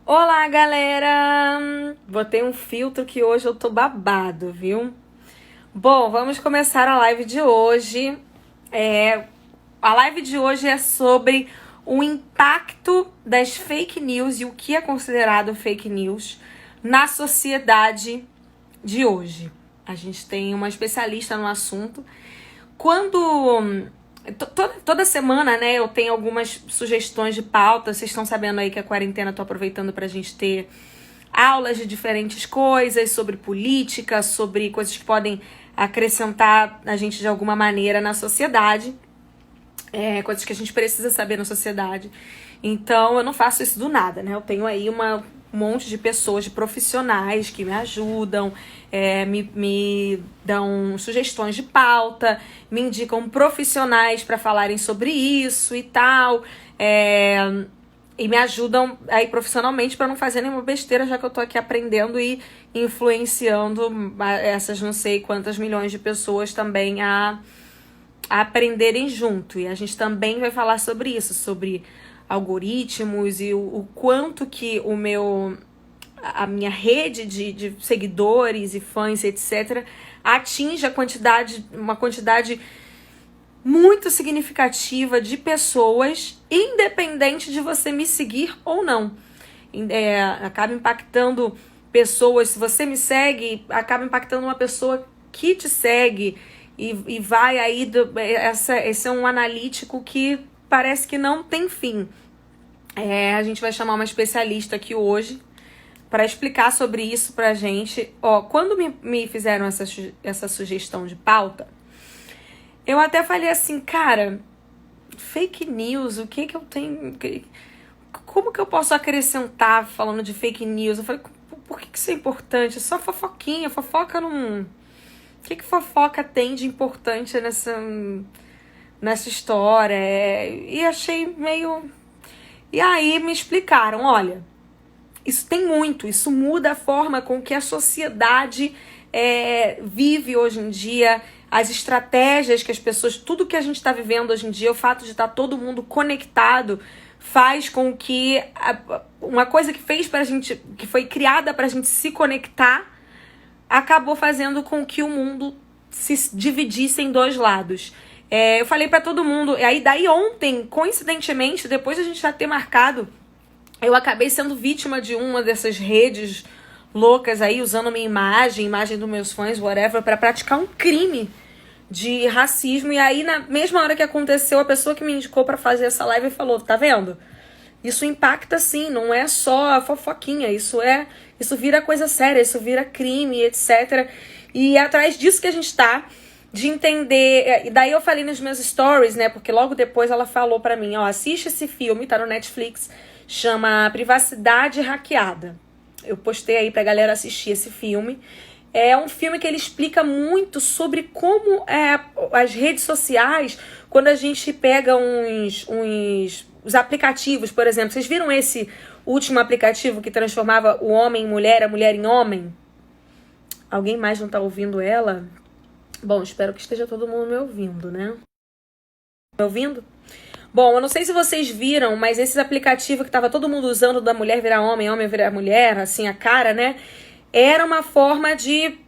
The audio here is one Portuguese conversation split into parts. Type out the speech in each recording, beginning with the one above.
Olá, galera! Botei um filtro que hoje eu tô babado, viu? Bom, vamos começar a live de hoje. A live de hoje é sobre o impacto das fake news e o que é considerado fake news na sociedade de hoje. A gente tem uma especialista no assunto. Toda semana, né, eu tenho algumas sugestões de pauta. Vocês estão sabendo aí que a quarentena eu tô aproveitando pra gente ter aulas de diferentes coisas, sobre política, sobre coisas que podem acrescentar a gente de alguma maneira na sociedade. Coisas que a gente precisa saber na sociedade. Então, eu não faço isso do nada, né? Eu tenho aí um monte de pessoas, de profissionais que me ajudam, me dão sugestões de pauta, me indicam profissionais para falarem sobre isso e tal, e me ajudam aí profissionalmente para não fazer nenhuma besteira, já que eu tô aqui aprendendo e influenciando essas não sei quantas milhões de pessoas também a aprenderem junto. E a gente também vai falar sobre isso, sobre algoritmos e o quanto que a minha rede de seguidores e fãs, etc., atinge uma quantidade muito significativa de pessoas, independente de você me seguir ou não. Acaba impactando pessoas. Se você me segue, acaba impactando uma pessoa que te segue. E vai aí, esse é um analítico que parece que não tem fim. A gente vai chamar uma especialista aqui hoje para explicar sobre isso pra gente. Quando me fizeram essa sugestão de pauta, eu até falei assim, cara, fake news, o que eu tenho... Como que eu posso acrescentar falando de fake news? Eu falei, por que isso é importante? É só fofoquinha, fofoca não... O que fofoca tem de importante nessa história? E achei meio... E aí me explicaram, olha, isso tem muito, isso muda a forma com que a sociedade vive hoje em dia, as estratégias que as pessoas, tudo que a gente está vivendo hoje em dia, o fato de estar todo mundo conectado, faz com que uma coisa que fez pra gente, que foi criada pra gente se conectar, acabou fazendo com que o mundo se dividisse em dois lados. Eu falei pra todo mundo, aí daí ontem, coincidentemente, depois de a gente já ter marcado, eu acabei sendo vítima de uma dessas redes loucas aí, usando minha imagem dos meus fãs, whatever, pra praticar um crime de racismo. E aí, na mesma hora que aconteceu, a pessoa que me indicou pra fazer essa live falou, tá vendo? Isso impacta sim, não é só fofoquinha, isso vira coisa séria, isso vira crime, etc. E é atrás disso que a gente tá, de entender. E daí eu falei nos meus stories, né, porque logo depois ela falou pra mim, assiste esse filme, tá no Netflix, chama Privacidade Hackeada. Eu postei aí pra galera assistir esse filme. É um filme que ele explica muito sobre como as redes sociais, quando a gente pega os aplicativos, por exemplo. Vocês viram esse último aplicativo que transformava o homem em mulher, a mulher em homem? Alguém mais não tá ouvindo ela? Bom, espero que esteja todo mundo me ouvindo, né? Me ouvindo? Bom, eu não sei se vocês viram, mas esses aplicativos que tava todo mundo usando, da mulher virar homem, homem virar mulher, assim, a cara, né? Era uma forma de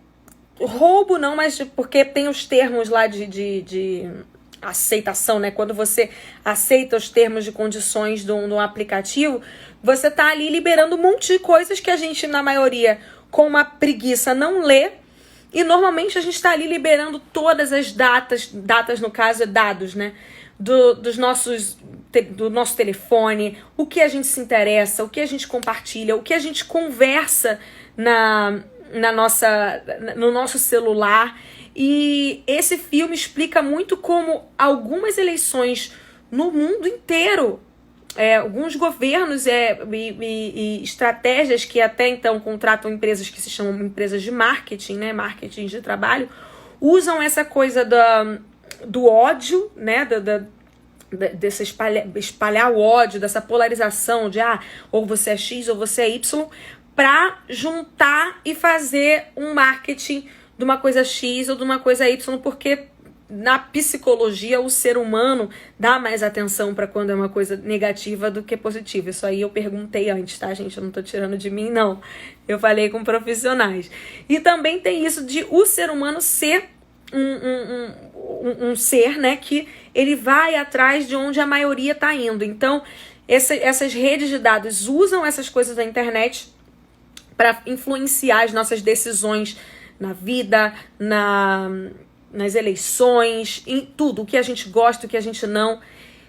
roubo, não, mas porque tem os termos lá de aceitação, né? Quando você aceita os termos de condições de um aplicativo, você tá ali liberando um monte de coisas que a gente, na maioria, com uma preguiça, não lê. E normalmente a gente tá ali liberando todas as datas no caso, dados, né? Do nosso telefone, o que a gente se interessa, o que a gente compartilha, o que a gente conversa no nosso celular. E esse filme explica muito como algumas eleições no mundo inteiro, alguns governos e estratégias que até então contratam empresas que se chamam empresas de marketing, né, marketing de trabalho, usam essa coisa do ódio, né, desse espalhar o ódio, dessa polarização de ou você é X ou você é Y, para juntar e fazer um marketing de uma coisa X ou de uma coisa Y, porque na psicologia, o ser humano dá mais atenção para quando é uma coisa negativa do que positiva. Isso aí eu perguntei antes, tá, gente? Eu não tô tirando de mim, não. Eu falei com profissionais. E também tem isso de o ser humano ser um ser, né, que ele vai atrás de onde a maioria tá indo. Então, essas redes de dados usam essas coisas da internet para influenciar as nossas decisões na vida, nas eleições, em tudo, o que a gente gosta, o que a gente não.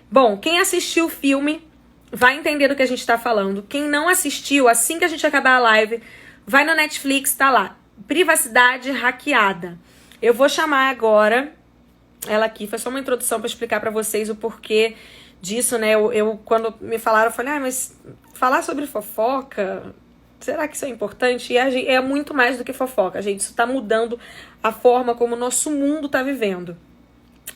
Bom, quem assistiu o filme vai entender do que a gente tá falando. Quem não assistiu, assim que a gente acabar a live, vai no Netflix, tá lá. Privacidade hackeada. Eu vou chamar agora ela aqui, foi só uma introdução para explicar para vocês o porquê disso, né? Eu quando me falaram, eu falei, mas falar sobre fofoca, será que isso é importante? E é muito mais do que fofoca, gente. Isso tá mudando a forma como o nosso mundo tá vivendo.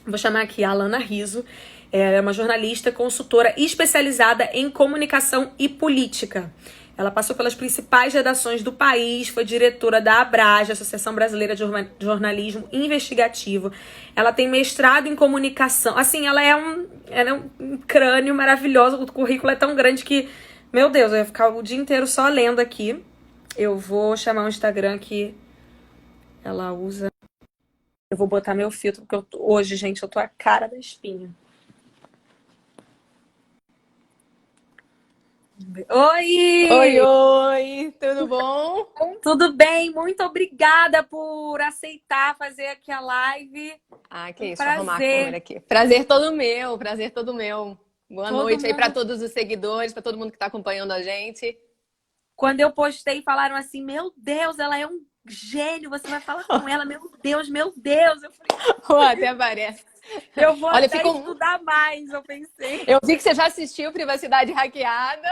Vou chamar aqui a Alana Rizzo. Ela é uma jornalista, consultora especializada em comunicação e política. Ela passou pelas principais redações do país, foi diretora da ABRAGE, Associação Brasileira de Jornalismo Investigativo. Ela tem mestrado em comunicação. Assim, ela é um crânio maravilhoso. O currículo é tão grande que, meu Deus, eu ia ficar o dia inteiro só lendo aqui. Eu vou chamar o Instagram que ela usa. Eu vou botar meu filtro, porque hoje, gente, eu tô a cara da espinha. Oi! Oi, oi, tudo bom? Tudo bem? Muito obrigada por aceitar fazer aqui a live. Que isso, Prazer. deixa eu arrumar a câmera aqui. Prazer todo meu, prazer todo meu. Boa noite aí para todos os seguidores, para todo mundo que está acompanhando a gente. Quando eu postei, falaram assim, meu Deus, ela é um gênio, você vai falar com ela, meu Deus, meu Deus. Eu falei, até parece. Eu vou até estudar mais, eu pensei. Eu vi que você já assistiu Privacidade Hackeada.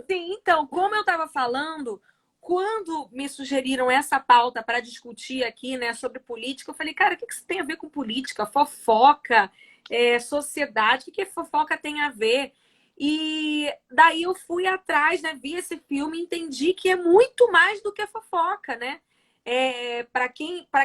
Sim, então, como eu estava falando, quando me sugeriram essa pauta para discutir aqui, né, sobre política, eu falei, cara, o que isso tem a ver com política? Fofoca, sociedade, o que fofoca tem a ver? E daí eu fui atrás, né, vi esse filme e entendi que é muito mais do que fofoca, né? Para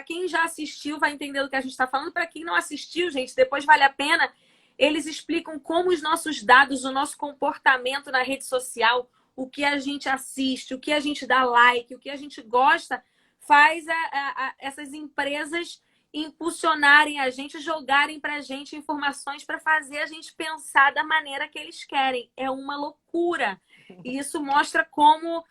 quem já assistiu vai entender do que a gente está falando. Para quem não assistiu, gente, depois vale a pena. Eles explicam como os nossos dados, o nosso comportamento na rede social, o que a gente assiste, o que a gente dá like, o que a gente gosta, faz essas empresas impulsionarem a gente, jogarem para a gente informações para fazer a gente pensar da maneira que eles querem. É uma loucura. E isso mostra como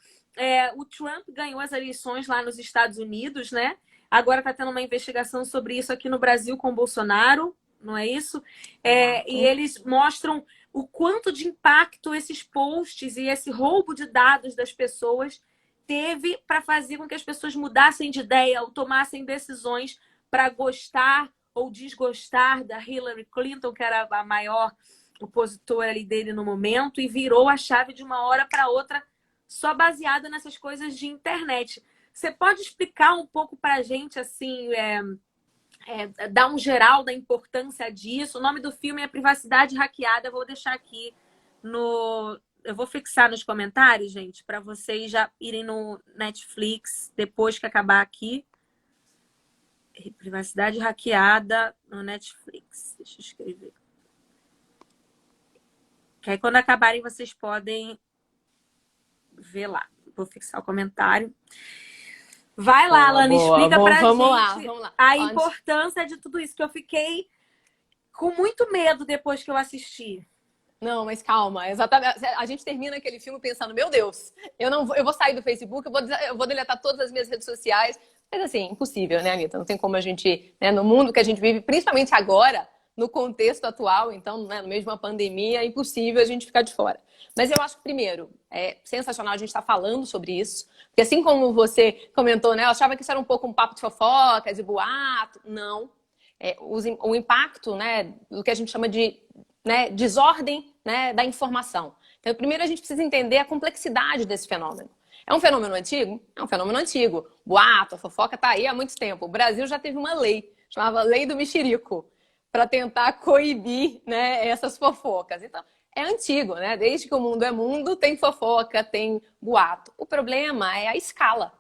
o Trump ganhou as eleições lá nos Estados Unidos, né? Agora está tendo uma investigação sobre isso aqui no Brasil com o Bolsonaro, não é isso? E eles mostram o quanto de impacto esses posts e esse roubo de dados das pessoas teve para fazer com que as pessoas mudassem de ideia ou tomassem decisões para gostar ou desgostar da Hillary Clinton, que era a maior opositora ali dele no momento, e virou a chave de uma hora para outra só baseada nessas coisas de internet. Você pode explicar um pouco para a gente, assim, dar um geral da importância disso? O nome do filme é Privacidade Hackeada. Eu vou deixar aqui eu vou fixar nos comentários, gente, para vocês já irem no Netflix depois que acabar aqui. Privacidade Hackeada no Netflix. Deixa eu escrever. Que aí quando acabarem vocês podem ver lá. Vou fixar o comentário. Vai lá, Alana, explica pra gente a importância de tudo isso, que eu fiquei com muito medo depois que eu assisti. Não, mas calma, exatamente. A gente termina aquele filme pensando, meu Deus, eu vou sair do Facebook, eu vou deletar todas as minhas redes sociais. Mas assim, impossível, né, Anitta? Não tem como a gente, né, no mundo que a gente vive, principalmente agora, no contexto atual, então, né, no meio de uma pandemia, é impossível a gente ficar de fora. Mas eu acho que, primeiro, é sensacional a gente estar falando sobre isso. Porque assim como você comentou, né, eu achava que isso era um pouco um papo de fofoca, de boato. Não. O impacto, né, do que a gente chama de, né, desordem, né, da informação. Então, primeiro a gente precisa entender a complexidade desse fenômeno. É um fenômeno antigo? É um fenômeno antigo. Boato, a fofoca está aí há muito tempo. O Brasil já teve uma lei, chamava Lei do Mexerico, para tentar coibir, né, essas fofocas. Então, é antigo, né? Desde que o mundo é mundo, tem fofoca, tem boato. O problema é a escala.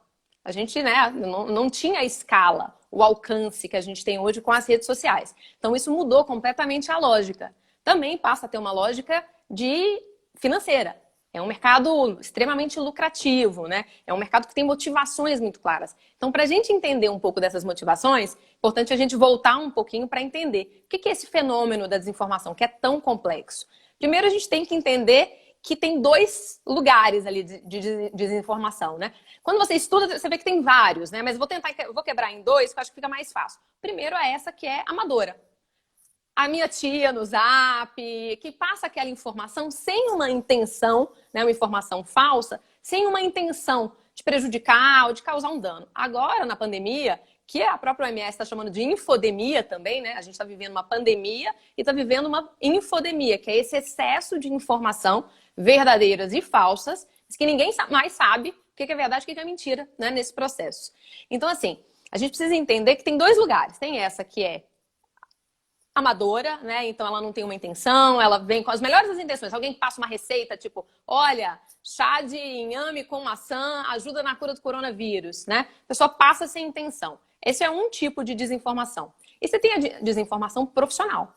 A gente, né, não tinha escala. o alcance que a gente tem hoje com as redes sociais. Então, isso mudou completamente a lógica. Também passa a ter uma lógica de financeira. É um mercado extremamente lucrativo, né? É um mercado que tem motivações muito claras. Então, para a gente entender um pouco dessas motivações, é importante a gente voltar um pouquinho para entender o que é esse fenômeno da desinformação, que é tão complexo. Primeiro, a gente tem que entender que tem dois lugares ali de desinformação, né? Quando você estuda, você vê que tem vários, né? Mas eu vou quebrar em dois, que eu acho que fica mais fácil. Primeiro é essa que é amadora. A minha tia no Zap, que passa aquela informação sem uma intenção, né, uma informação falsa, sem uma intenção de prejudicar ou de causar um dano. Agora, na pandemia, que a própria OMS está chamando de infodemia também, né? A gente está vivendo uma pandemia e está vivendo uma infodemia, que é esse excesso de informação verdadeiras e falsas, que ninguém mais sabe o que é verdade e o que é mentira, né, nesse processo. Então, assim, a gente precisa entender que tem dois lugares. Tem essa que é amadora, né? Então ela não tem uma intenção, ela vem com as melhores das intenções. Alguém passa uma receita, tipo, olha, chá de inhame com maçã ajuda na cura do coronavírus, né? A pessoa passa sem intenção. Esse é um tipo de desinformação. E você tem a desinformação profissional,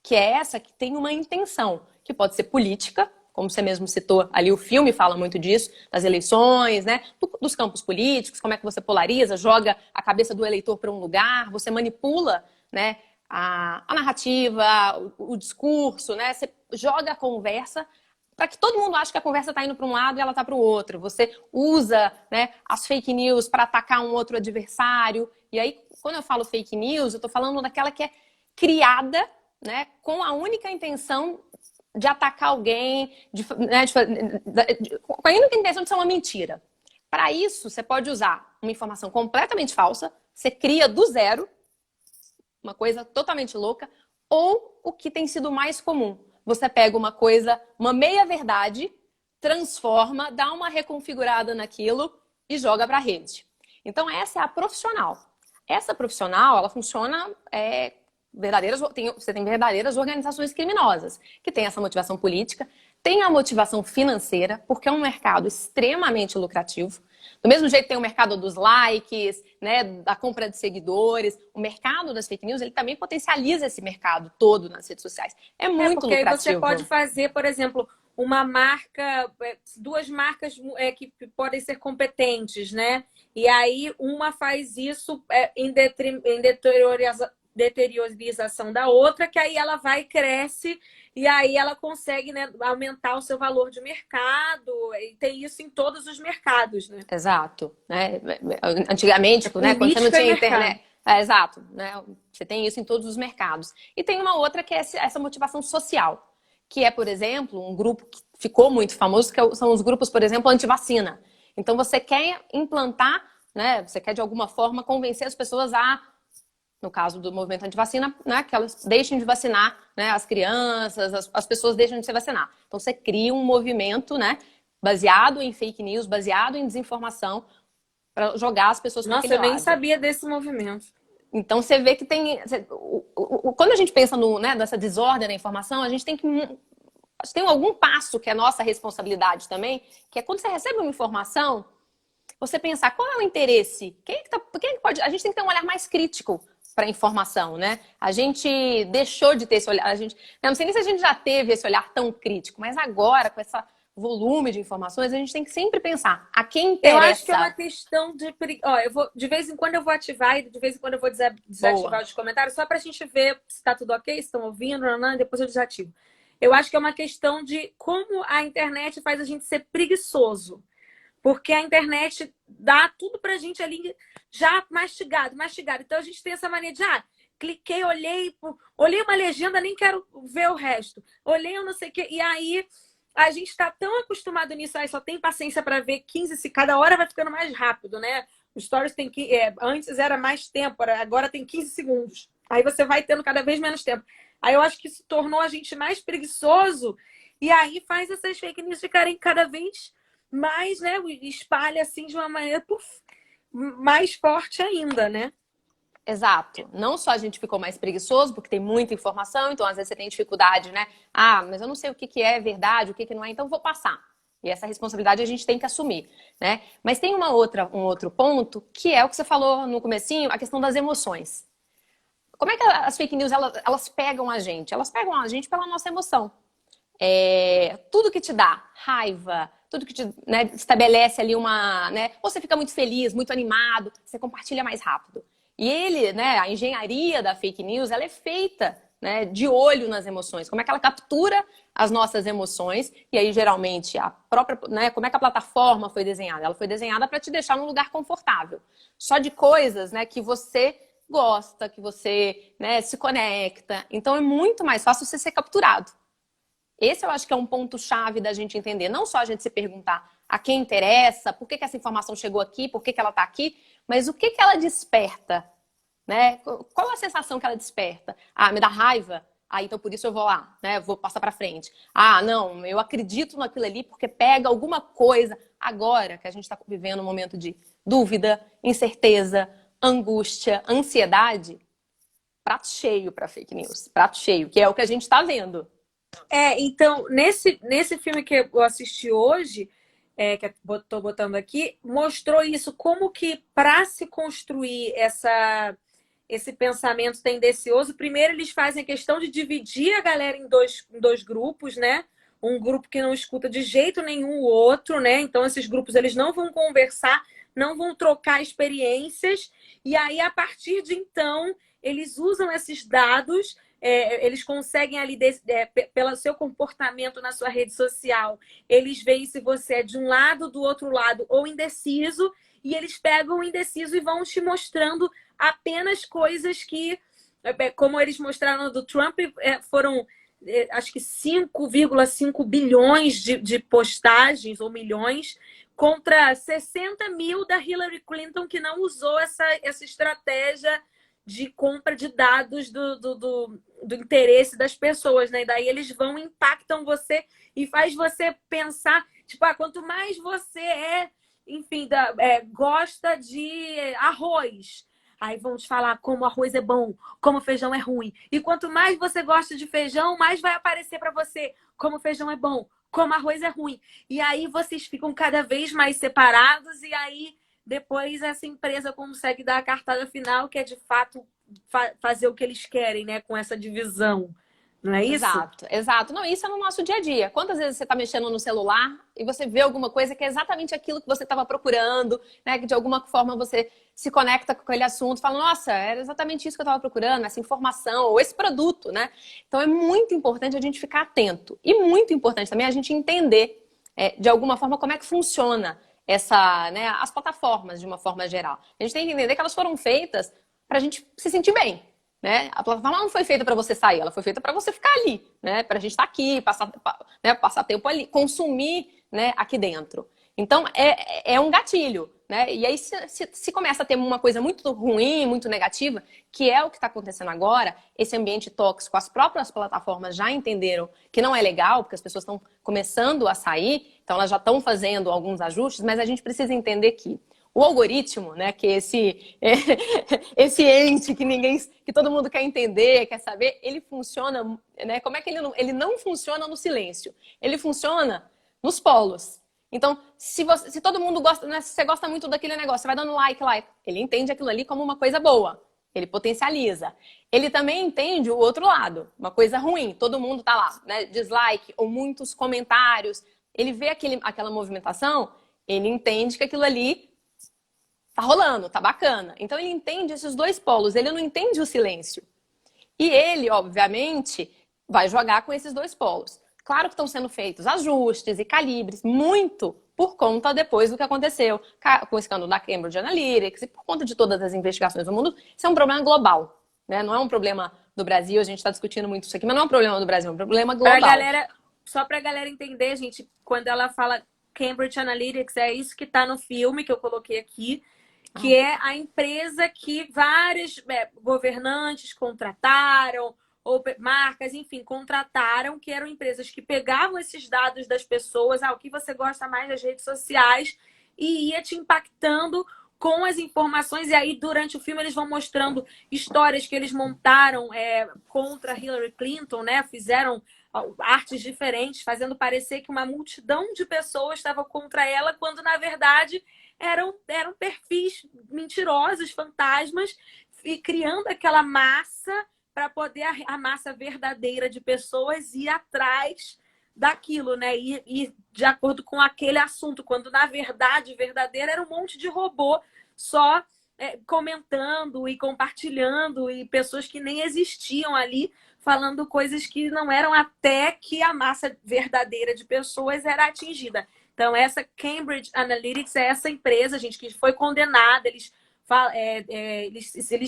que é essa que tem uma intenção, que pode ser política, como você mesmo citou ali, o filme fala muito disso, das eleições, né? Dos campos políticos, como é que você polariza, joga a cabeça do eleitor para um lugar, você manipula, né? A narrativa, o discurso, né? Você joga a conversa para que todo mundo ache que a conversa está indo para um lado e ela está para o outro. Você usa, né, as fake news para atacar um outro adversário. E aí, quando eu falo fake news, eu estou falando daquela que é criada, né, com a única intenção de atacar alguém, com a única intenção de ser uma mentira. Para isso, você pode usar uma informação completamente falsa, você cria do zero, uma coisa totalmente louca, ou o que tem sido mais comum. Você pega uma coisa, uma meia-verdade, transforma, dá uma reconfigurada naquilo e joga para a rede. Então, essa é a profissional. Essa profissional, ela funciona... você tem verdadeiras organizações criminosas, que tem essa motivação política, tem a motivação financeira, porque é um mercado extremamente lucrativo. Do mesmo jeito que tem o mercado dos likes, né, da compra de seguidores, o mercado das fake news, ele também potencializa esse mercado todo nas redes sociais. É muito porque lucrativo. Aí você pode fazer, por exemplo, uma marca, duas marcas que podem ser competentes, né? E aí uma faz isso em deteriorização da outra, que aí ela vai, cresce, e aí ela consegue, né, aumentar o seu valor de mercado, e tem isso em todos os mercados, né? Exato. Né? Antigamente, né, quando você não tinha internet... exato. Né? Você tem isso em todos os mercados. E tem uma outra que é essa motivação social, que é, por exemplo, um grupo que ficou muito famoso, que são os grupos, por exemplo, anti-vacina. Então você quer implantar, né, você quer de alguma forma convencer as pessoas a, no caso do movimento anti-vacina, né, que elas deixem de vacinar, né, as crianças, as pessoas deixam de se vacinar. Então você cria um movimento, né, baseado em fake news, baseado em desinformação, para jogar as pessoas para aquele lado. Nossa, eu nem sabia desse movimento. Então você vê que tem... Quando a gente pensa nessa desordem da informação, a gente tem que... Tem algum passo que é nossa responsabilidade também, que é quando você recebe uma informação, você pensar qual é o interesse, quem é que pode... A gente tem que ter um olhar mais crítico para a informação, né? A gente deixou de ter esse olhar, não sei nem se a gente já teve esse olhar tão crítico, mas agora, com esse volume de informações, a gente tem que sempre pensar a quem interessa. Eu acho que é uma questão de... de vez em quando eu vou ativar e de vez em quando eu vou desativar os comentários, só para a gente ver se está tudo ok, se estão ouvindo, e depois eu desativo. Eu acho que é uma questão de como a internet faz a gente ser preguiçoso. Porque a internet dá tudo pra gente ali já mastigado. Então a gente tem essa mania de, cliquei, olhei uma legenda, nem quero ver o resto. Olhei eu não sei o quê. E aí a gente tá tão acostumado nisso, aí só tem paciência para ver 15, se cada hora vai ficando mais rápido, né? Os stories tem que antes era mais tempo, agora tem 15 segundos. Aí você vai tendo cada vez menos tempo. Aí eu acho que isso tornou a gente mais preguiçoso e aí faz essas fake news ficarem cada vez mais, né, espalha assim de uma maneira mais forte ainda, né? Exato. Não só a gente ficou mais preguiçoso, porque tem muita informação, então às vezes você tem dificuldade, né? Mas eu não sei o que é verdade, o que não é, então vou passar. E essa responsabilidade a gente tem que assumir, né? Mas tem um outro ponto, que é o que você falou no comecinho, a questão das emoções. Como é que as fake news, elas pegam a gente? Elas pegam a gente pela nossa emoção. Tudo que te dá raiva, tudo que te, né, estabelece ali uma, né, ou você fica muito feliz, muito animado, você compartilha mais rápido. E né, a engenharia da fake news, ela é feita, né, de olho nas emoções. Como é que ela captura as nossas emoções? E aí, geralmente, a própria, né, como é que a plataforma foi desenhada? Ela foi desenhada para te deixar num lugar confortável. Só de coisas, né, que você gosta, que você, né, se conecta. Então, é muito mais fácil você ser capturado. Esse eu acho que é um ponto-chave da gente entender. Não só a gente se perguntar a quem interessa, por que essa informação chegou aqui, por que ela está aqui, mas o que ela desperta, né? Qual a sensação que ela desperta? Ah, me dá raiva? Ah, então por isso eu vou lá, né? Vou passar para frente. Ah, não, eu acredito naquilo ali porque pega alguma coisa. Agora que a gente está vivendo um momento de dúvida, incerteza, angústia, ansiedade, prato cheio para fake news. Prato cheio, que é o que a gente está vendo. Então, nesse filme que eu assisti hoje, que eu tô botando aqui, mostrou isso, como que para se construir esse pensamento tendencioso, primeiro eles fazem a questão de dividir a galera em dois grupos, né? Um grupo que não escuta de jeito nenhum o outro, né? Então, esses grupos eles não vão conversar, não vão trocar experiências, e aí, a partir de então, eles usam esses dados. Eles conseguem ali, pelo seu comportamento na sua rede social, eles veem se você é de um lado, do outro lado, ou indeciso, e eles pegam o indeciso e vão te mostrando apenas coisas que, como eles mostraram no do Trump, foram acho que 5,5 bilhões de postagens, ou milhões, contra 60 mil da Hillary Clinton, que não usou essa estratégia de compra de dados do interesse das pessoas, né? E daí eles impactam você e faz você pensar, tipo, quanto mais você enfim, gosta de arroz, aí vão te falar como arroz é bom, como feijão é ruim. E quanto mais você gosta de feijão, mais vai aparecer para você como feijão é bom, como arroz é ruim. E aí vocês ficam cada vez mais separados, e aí depois essa empresa consegue dar a cartada final, que é de fato fazer o que eles querem, né? Com essa divisão. Não é isso? Exato, exato. Não, isso é no nosso dia a dia. Quantas vezes você está mexendo no celular e você vê alguma coisa que é exatamente aquilo que você estava procurando, né? Que de alguma forma você se conecta com aquele assunto, fala, nossa, era exatamente isso que eu estava procurando, essa informação ou esse produto, né? Então é muito importante a gente ficar atento. E muito importante também a gente entender, de alguma forma, como é que funciona né, as plataformas de uma forma geral. A gente tem que entender que elas foram feitas para a gente se sentir bem. Né? A plataforma não foi feita para você sair, ela foi feita para você ficar ali, né? Para a gente estar aqui, passar tempo ali, consumir, né, aqui dentro. Então, é um gatilho, né? E aí, se começa a ter uma coisa muito ruim, muito negativa, que é o que está acontecendo agora, esse ambiente tóxico, as próprias plataformas já entenderam que não é legal, porque as pessoas estão começando a sair, então elas já estão fazendo alguns ajustes, mas a gente precisa entender que o algoritmo, né, que é esse ente que todo mundo quer entender, quer saber, ele funciona, né? Como é que ele não funciona no silêncio? Ele funciona nos polos. Então, se todo mundo gosta, né, se você gosta muito daquele negócio, você vai dando like, ele entende aquilo ali como uma coisa boa. Ele potencializa. Ele também entende o outro lado, uma coisa ruim. Todo mundo tá lá, né, dislike ou muitos comentários. Ele vê aquela movimentação, ele entende que aquilo ali tá rolando, tá bacana. Então ele entende esses dois polos, ele não entende o silêncio. E ele, obviamente, vai jogar com esses dois polos. Claro que estão sendo feitos ajustes e calibres, muito por conta depois do que aconteceu com o escândalo da Cambridge Analytica e por conta de todas as investigações do mundo. Isso é um problema global, né? Não é um problema do Brasil, a gente está discutindo muito isso aqui, mas não é um problema do Brasil, é um problema global. Só para a galera entender, gente, quando ela fala Cambridge Analytica, é isso que está no filme que eu coloquei aqui, que é a empresa que vários governantes contrataram, ou marcas, enfim, contrataram, que eram empresas que pegavam esses dados das pessoas, o que você gosta mais das redes sociais, e ia te impactando com as informações. E aí, durante o filme, eles vão mostrando histórias que eles montaram contra Hillary Clinton, né? Fizeram artes diferentes, fazendo parecer que uma multidão de pessoas estava contra ela, quando na verdade eram perfis mentirosos, fantasmas, e criando aquela massa para poder a massa verdadeira de pessoas ir atrás daquilo, né? E de acordo com aquele assunto, quando na verdade verdadeira era um monte de robô só comentando e compartilhando, e pessoas que nem existiam ali falando coisas que não eram, até que a massa verdadeira de pessoas era atingida. Então, essa Cambridge Analytica é essa empresa, gente, que foi condenada, eles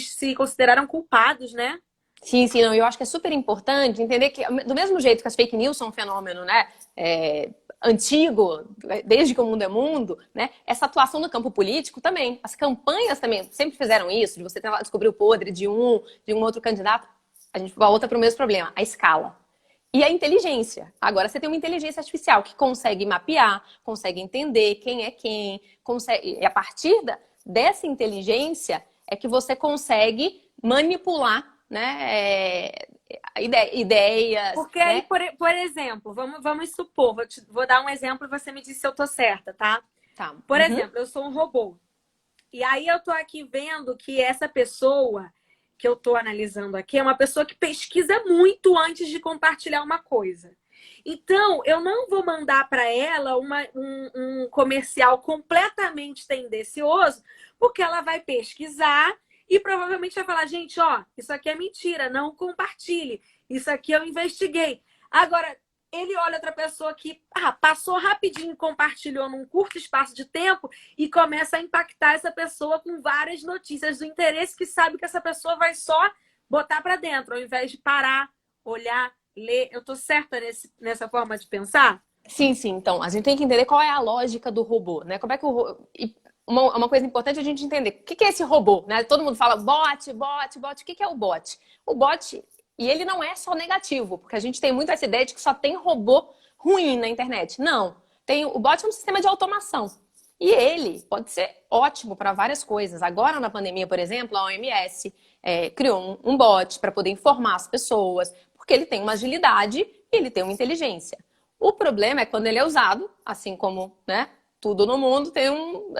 se consideraram culpados, né? Sim, sim, não. Eu acho que é super importante entender que, do mesmo jeito que as fake news são um fenômeno, né, antigo, desde que o mundo é mundo, né, essa atuação no campo político também. As campanhas também sempre fizeram isso, de você tentar descobrir o podre de um outro candidato. A gente volta para o mesmo problema, a escala. E a inteligência. Agora você tem uma inteligência artificial que consegue mapear, consegue entender quem é quem, consegue, e a partir dessa inteligência é que você consegue manipular, né, ideias. Porque né? aí, por exemplo, vamos supor, vou dar um exemplo e você me diz se eu tô certa, tá? Tá. Por exemplo, eu sou um robô. E aí eu tô aqui vendo que essa pessoa que eu tô analisando aqui é uma pessoa que pesquisa muito antes de compartilhar uma coisa. Então, eu não vou mandar para ela um comercial completamente tendencioso, porque ela vai pesquisar e provavelmente vai falar, gente, ó, isso aqui é mentira, não compartilhe. Isso aqui eu investiguei. Agora, ele olha outra pessoa que passou rapidinho, compartilhou num curto espaço de tempo e começa a impactar essa pessoa com várias notícias do interesse, que sabe que essa pessoa vai só botar para dentro, ao invés de parar, olhar, ler. Eu tô certa nessa forma de pensar? Sim, sim. Então, a gente tem que entender qual é a lógica do robô, né? Como é que uma coisa importante é a gente entender o que é esse robô, né? Todo mundo fala bot. O que é o bot? O bot, e ele não é só negativo, porque a gente tem muito essa ideia de que só tem robô ruim na internet. Não. O bot é um sistema de automação. E ele pode ser ótimo para várias coisas. Agora, na pandemia, por exemplo, a OMS criou um bot para poder informar as pessoas, porque ele tem uma agilidade e ele tem uma inteligência. O problema é quando ele é usado, assim como, né, tudo no mundo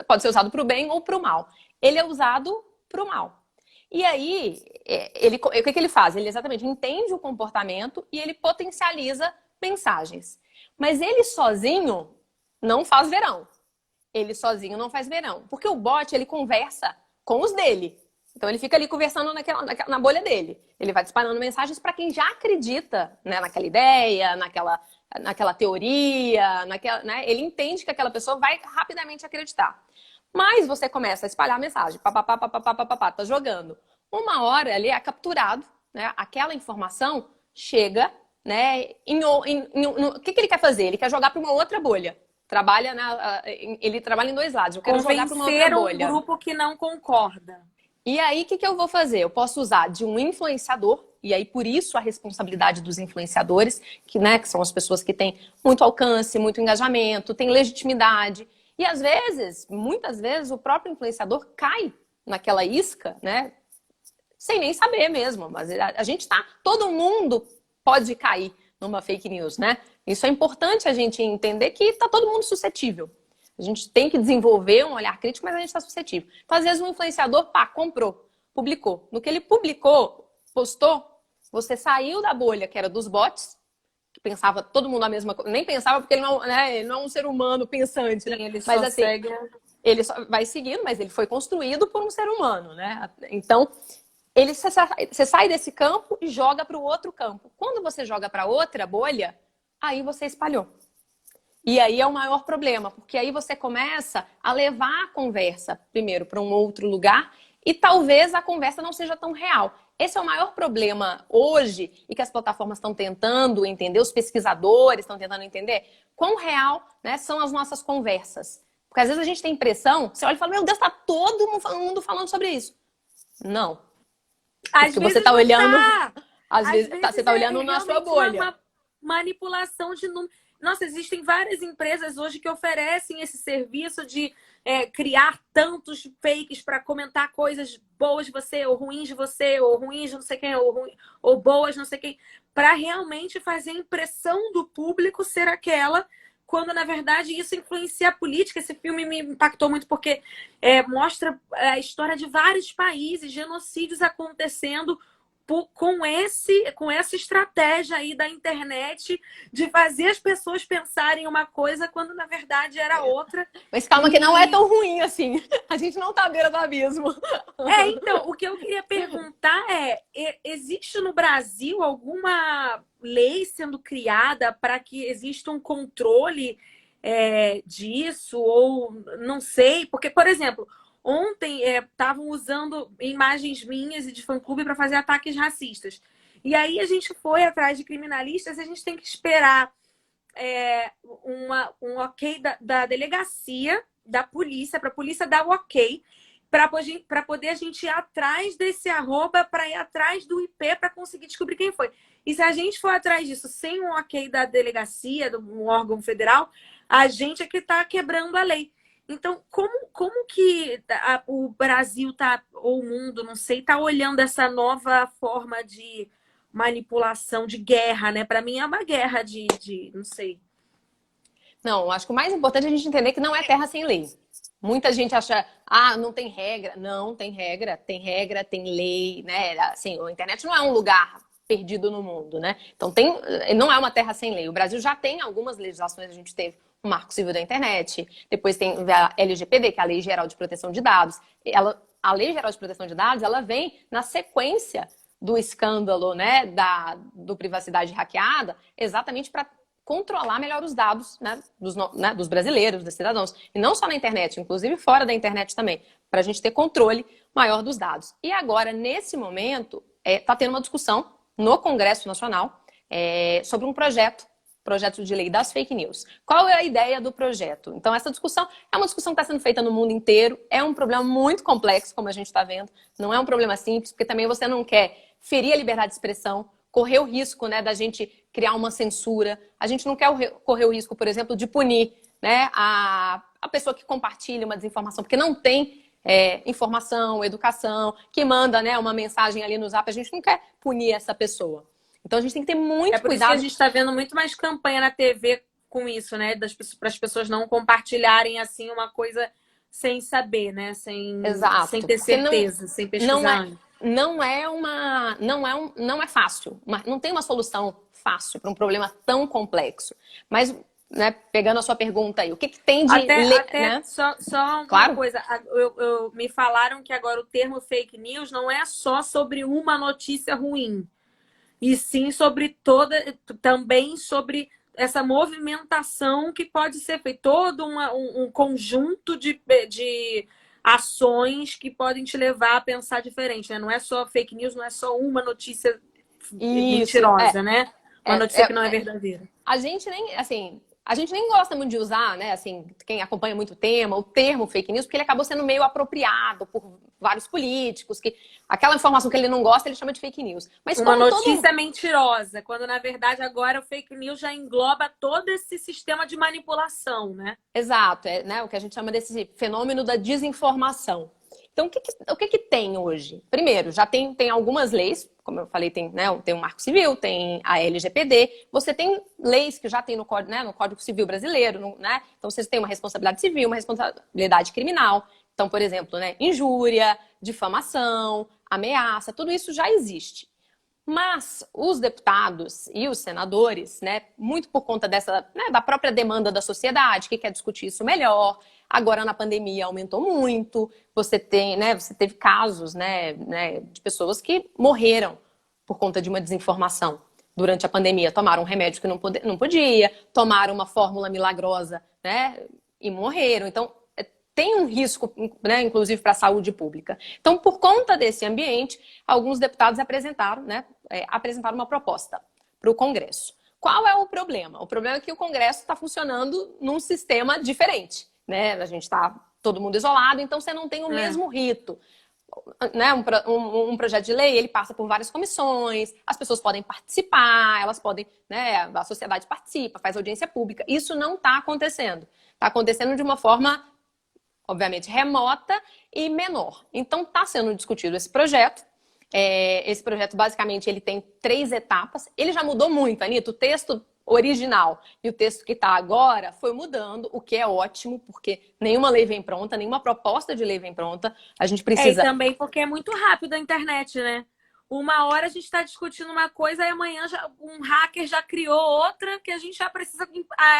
pode ser usado para o bem ou para o mal. Ele é usado para o mal. E aí, o que ele faz? Ele exatamente entende o comportamento e ele potencializa mensagens. Mas ele sozinho não faz verão. Ele sozinho não faz verão. Porque o bot, ele conversa com os dele. Então, ele fica ali conversando na bolha dele. Ele vai disparando mensagens para quem já acredita, né, naquela ideia, naquela teoria, né? Ele entende que aquela pessoa vai rapidamente acreditar. Mas você começa a espalhar a mensagem, tá jogando. Uma hora ali é capturado, né? Aquela informação chega, né? O que ele quer fazer? Ele quer jogar para uma outra bolha. Ele trabalha em dois lados. Eu quero jogar para uma outra bolha. Convencer um grupo que não concorda. E aí, o que eu vou fazer? Eu posso usar de um influenciador, e aí por isso a responsabilidade dos influenciadores, que são as pessoas que têm muito alcance, muito engajamento, têm legitimidade. E às vezes, muitas vezes, o próprio influenciador cai naquela isca, né? Sem nem saber mesmo. Mas todo mundo pode cair numa fake news, né? Isso é importante a gente entender que está todo mundo suscetível. A gente tem que desenvolver um olhar crítico, mas a gente está suscetível. Então, às vezes, um influenciador, comprou, publicou. No que ele publicou, postou, você saiu da bolha que era dos bots, que pensava todo mundo a mesma coisa. Nem pensava, porque ele não é um ser humano pensante. Né? Ele só vai seguindo, mas ele foi construído por um ser humano, né? Então, você sai desse campo e joga para o outro campo. Quando você joga para outra bolha, aí você espalhou. E aí é o maior problema, porque aí você começa a levar a conversa, primeiro, para um outro lugar, e talvez a conversa não seja tão real. Esse é o maior problema hoje, e que as plataformas estão tentando entender, os pesquisadores estão tentando entender, quão real, né, são as nossas conversas. Porque às vezes a gente tem impressão, você olha e fala, meu Deus, está todo mundo falando sobre isso. Não. Porque você está olhando... Às vezes você está olhando na sua bolha. Uma manipulação de números. Nossa, existem várias empresas hoje que oferecem esse serviço de criar tantos fakes para comentar coisas boas de você, ou ruins de não sei quem, ou boas de não sei quem, para realmente fazer a impressão do público ser aquela, quando na verdade isso influencia a política. Esse filme me impactou muito porque mostra a história de vários países, genocídios acontecendo com essa estratégia aí da internet de fazer as pessoas pensarem uma coisa quando na verdade era outra. Mas calma, que não é tão ruim assim. A gente não tá à beira do abismo. Então, o que eu queria perguntar existe no Brasil alguma lei sendo criada para que exista um controle disso? Ou não sei, porque, por exemplo, ontem estavam usando imagens minhas e de fã-clube para fazer ataques racistas. E aí a gente foi atrás de criminalistas e a gente tem que esperar um ok da delegacia, da polícia, para a polícia dar o ok, para poder a gente ir atrás desse arroba, para ir atrás do IP, para conseguir descobrir quem foi. E se a gente for atrás disso sem um ok da delegacia, de um órgão federal, a gente é que está quebrando a lei. Então, como que o Brasil tá, ou o mundo, não sei, tá olhando essa nova forma de manipulação, de guerra, né? Para mim é uma guerra não sei. Não, acho que o mais importante é a gente entender que não é terra sem lei. Muita gente acha, não tem regra. Não, tem regra, tem lei, né? Assim, a internet não é um lugar perdido no mundo, né? Então, não é uma terra sem lei. O Brasil já tem algumas legislações, a gente teve o Marco Civil da Internet, depois tem a LGPD, que é a Lei Geral de Proteção de Dados. A Lei Geral de Proteção de Dados, ela vem na sequência do escândalo, né, do privacidade hackeada, exatamente para controlar melhor os dados, né, dos brasileiros, dos cidadãos. E não só na internet, inclusive fora da internet também, para a gente ter controle maior dos dados. E agora, nesse momento, está tendo uma discussão no Congresso Nacional sobre um projeto de lei das fake news. Qual é a ideia do projeto? Então, essa discussão é uma discussão que está sendo feita no mundo inteiro. É um problema muito complexo, como a gente está vendo. Não é um problema simples, porque também você não quer ferir a liberdade de expressão, correr o risco, né, da gente criar uma censura. A gente não quer correr o risco, por exemplo, de punir, né, a pessoa que compartilha uma desinformação, porque não tem informação, educação, que manda, né, uma mensagem ali no Zap. A gente não quer punir essa pessoa. Então a gente tem que ter muito por cuidado. Isso que a gente está vendo muito mais campanha na TV com isso, né? Para as pessoas não compartilharem assim uma coisa sem saber, né? Sem ter certeza, sem pesquisar. Não é fácil. Não tem uma solução fácil para um problema tão complexo. Mas, né, pegando a sua pergunta aí, o que tem de né? Só uma coisa. Me falaram que agora o termo fake news não é só sobre uma notícia ruim. E sim também sobre essa movimentação que pode ser feita. Todo um conjunto de ações que podem te levar a pensar diferente, né? Não é só fake news, não é só uma notícia mentirosa, né? Uma notícia que não é verdadeira. A gente nem gosta muito de usar, né? Assim, quem acompanha muito o termo fake news, porque ele acabou sendo meio apropriado por vários políticos, que aquela informação que ele não gosta, ele chama de fake news. Mas uma notícia mentirosa, quando na verdade agora o fake news já engloba todo esse sistema de manipulação, né? Exato, né, o que a gente chama desse fenômeno da desinformação. Então, o que tem hoje? Primeiro, já tem algumas leis, como eu falei, tem o Marco Civil, tem a LGPD, você tem leis que já tem no Código Civil brasileiro, né? Então, vocês têm uma responsabilidade civil, uma responsabilidade criminal. Então, por exemplo, né, injúria, difamação, ameaça, tudo isso já existe. Mas os deputados e os senadores, né, muito por conta da própria demanda da sociedade, que quer discutir isso melhor, agora na pandemia aumentou muito, você teve casos, né, de pessoas que morreram por conta de uma desinformação durante a pandemia, tomaram um remédio que não podia, tomaram uma fórmula milagrosa, né, e morreram. Então, tem um risco, né, inclusive para a saúde pública. Então, por conta desse ambiente, alguns deputados apresentaram uma proposta para o Congresso. Qual é o problema? O problema é que o Congresso está funcionando num sistema diferente, né? A gente está todo mundo isolado, então você não tem o mesmo rito. né, um projeto de lei, ele passa por várias comissões, as pessoas podem participar, elas podem, né, a sociedade participa, faz audiência pública. Isso não está acontecendo. Está acontecendo de uma forma, obviamente, remota e menor. Então, está sendo discutido esse projeto. Esse projeto, basicamente, ele tem 3 etapas. Ele já mudou muito, Anitta. O texto original e o texto que está agora foi mudando, o que é ótimo, porque nenhuma lei vem pronta, nenhuma proposta de lei vem pronta. A gente precisa... E também porque é muito rápido a internet, né? Uma hora a gente está discutindo uma coisa e amanhã um hacker já criou outra que a gente já precisa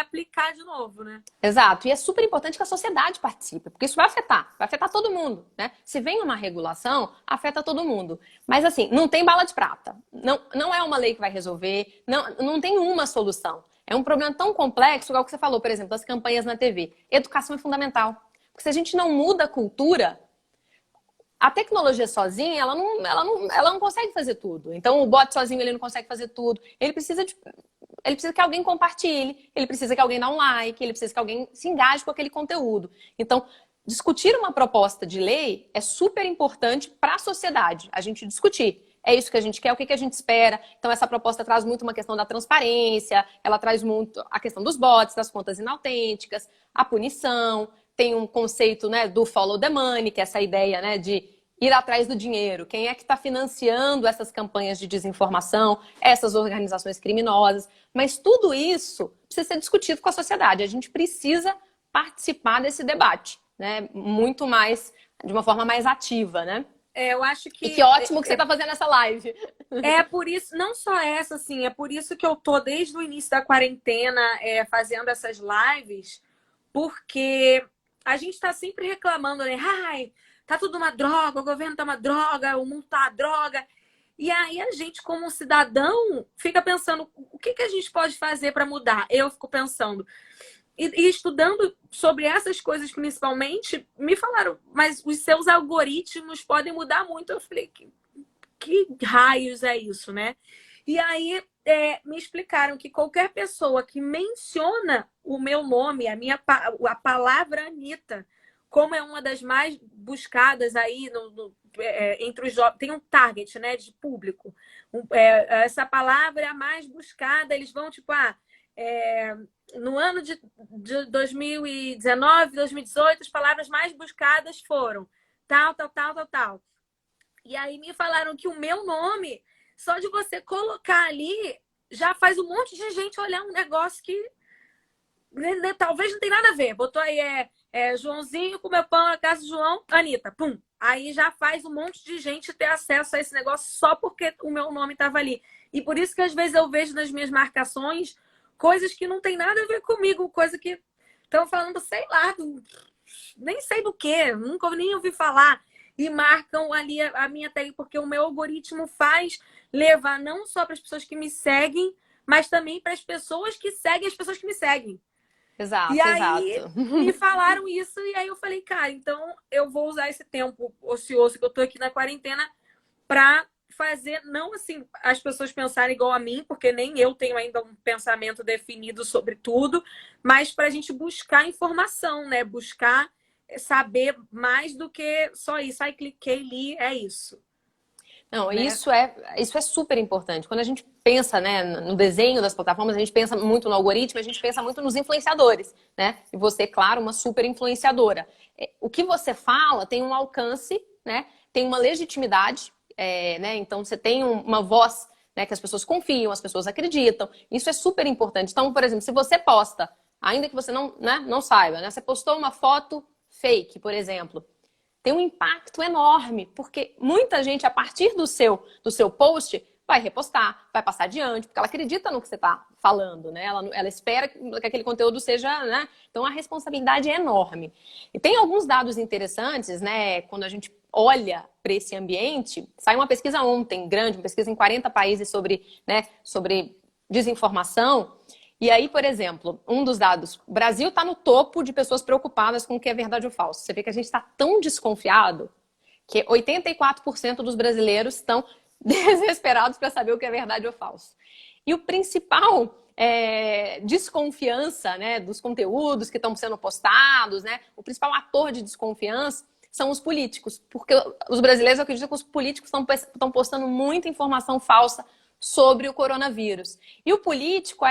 aplicar de novo, né? Exato. E é super importante que a sociedade participe, porque isso vai afetar todo mundo, né? Se vem uma regulação, afeta todo mundo. Mas assim, não tem bala de prata. Não é uma lei que vai resolver, não tem uma solução. É um problema tão complexo, igual que você falou, por exemplo, das campanhas na TV. Educação é fundamental. Porque se a gente não muda a cultura, a tecnologia sozinha, ela não consegue fazer tudo. Então, o bot sozinho, ele não consegue fazer tudo. Ele precisa que alguém compartilhe, ele precisa que alguém dê um like, ele precisa que alguém se engaje com aquele conteúdo. Então, discutir uma proposta de lei é super importante para a sociedade, a gente discutir. É isso que a gente quer, o que a gente espera. Então, essa proposta traz muito uma questão da transparência, ela traz muito a questão dos bots, das contas inautênticas, a punição. Tem um conceito, né, do follow the money, que é essa ideia, né, de ir atrás do dinheiro. Quem é que está financiando essas campanhas de desinformação, essas organizações criminosas? Mas tudo isso precisa ser discutido com a sociedade. A gente precisa participar desse debate, né, muito mais, de uma forma mais ativa, né? Eu acho que... E que ótimo que você está fazendo essa live. É por isso, não só essa, assim, é por isso que eu tô desde o início da quarentena fazendo essas lives, porque a gente tá sempre reclamando, né? Ai, tá tudo uma droga, o governo tá uma droga, o mundo tá uma droga. E aí a gente, como cidadão, fica pensando o que a gente pode fazer para mudar. Eu fico pensando. E estudando sobre essas coisas principalmente, me falaram, mas os seus algoritmos podem mudar muito. Eu falei, que raios é isso, né? E aí me explicaram que qualquer pessoa que menciona o meu nome, a palavra Anitta, como é uma das mais buscadas aí entre os jovens, tem um target, né, de público. Essa palavra é a mais buscada, eles vão tipo, no ano de 2019, 2018, as palavras mais buscadas foram tal, tal, tal, tal, tal. E aí me falaram que o meu nome, só de você colocar ali, já faz um monte de gente olhar um negócio que talvez não tem nada a ver. Botou aí, Joãozinho com meu pão na casa do João, Anitta, pum. Aí já faz um monte de gente ter acesso a esse negócio só porque o meu nome estava ali. E por isso que às vezes eu vejo nas minhas marcações coisas que não tem nada a ver comigo, coisa que estão falando, sei lá, nem sei do que, nunca nem ouvi falar. E marcam ali a minha tag, porque o meu algoritmo faz levar não só para as pessoas que me seguem, mas também para as pessoas que seguem as pessoas que me seguem. Exato, e aí exato. Me falaram isso, e aí eu falei, cara, então eu vou usar esse tempo ocioso que eu tô aqui na quarentena para fazer, não assim, as pessoas pensarem igual a mim, porque nem eu tenho ainda um pensamento definido sobre tudo, mas para a gente buscar informação, né? Buscar saber mais do que só isso. Aí cliquei, li, é isso. Não, Né? isso é super importante. Quando a gente pensa, né, no desenho das plataformas, a gente pensa muito no algoritmo, a gente pensa muito nos influenciadores, né? E você, claro, uma super influenciadora. O que você fala tem um alcance, né? Tem uma legitimidade, né? Então você tem uma voz, né, que as pessoas confiam, as pessoas acreditam. Isso é super importante. Então, por exemplo, se você posta, ainda que você não saiba, né? Você postou uma foto fake, por exemplo, tem um impacto enorme, porque muita gente, a partir do seu post, vai repostar, vai passar adiante, porque ela acredita no que você está falando, né? Ela espera que aquele conteúdo seja, né? Então a responsabilidade é enorme. E tem alguns dados interessantes, né? Quando a gente olha para esse ambiente, saiu uma pesquisa ontem, grande, uma pesquisa em 40 países sobre desinformação. E aí, por exemplo, um dos dados, o Brasil está no topo de pessoas preocupadas com o que é verdade ou falso. Você vê que a gente está tão desconfiado que 84% dos brasileiros estão desesperados para saber o que é verdade ou falso. E o principal desconfiança, né, dos conteúdos que estão sendo postados, né, o principal ator de desconfiança são os políticos. Porque os brasileiros acreditam que os políticos estão postando muita informação falsa sobre o coronavírus. E o político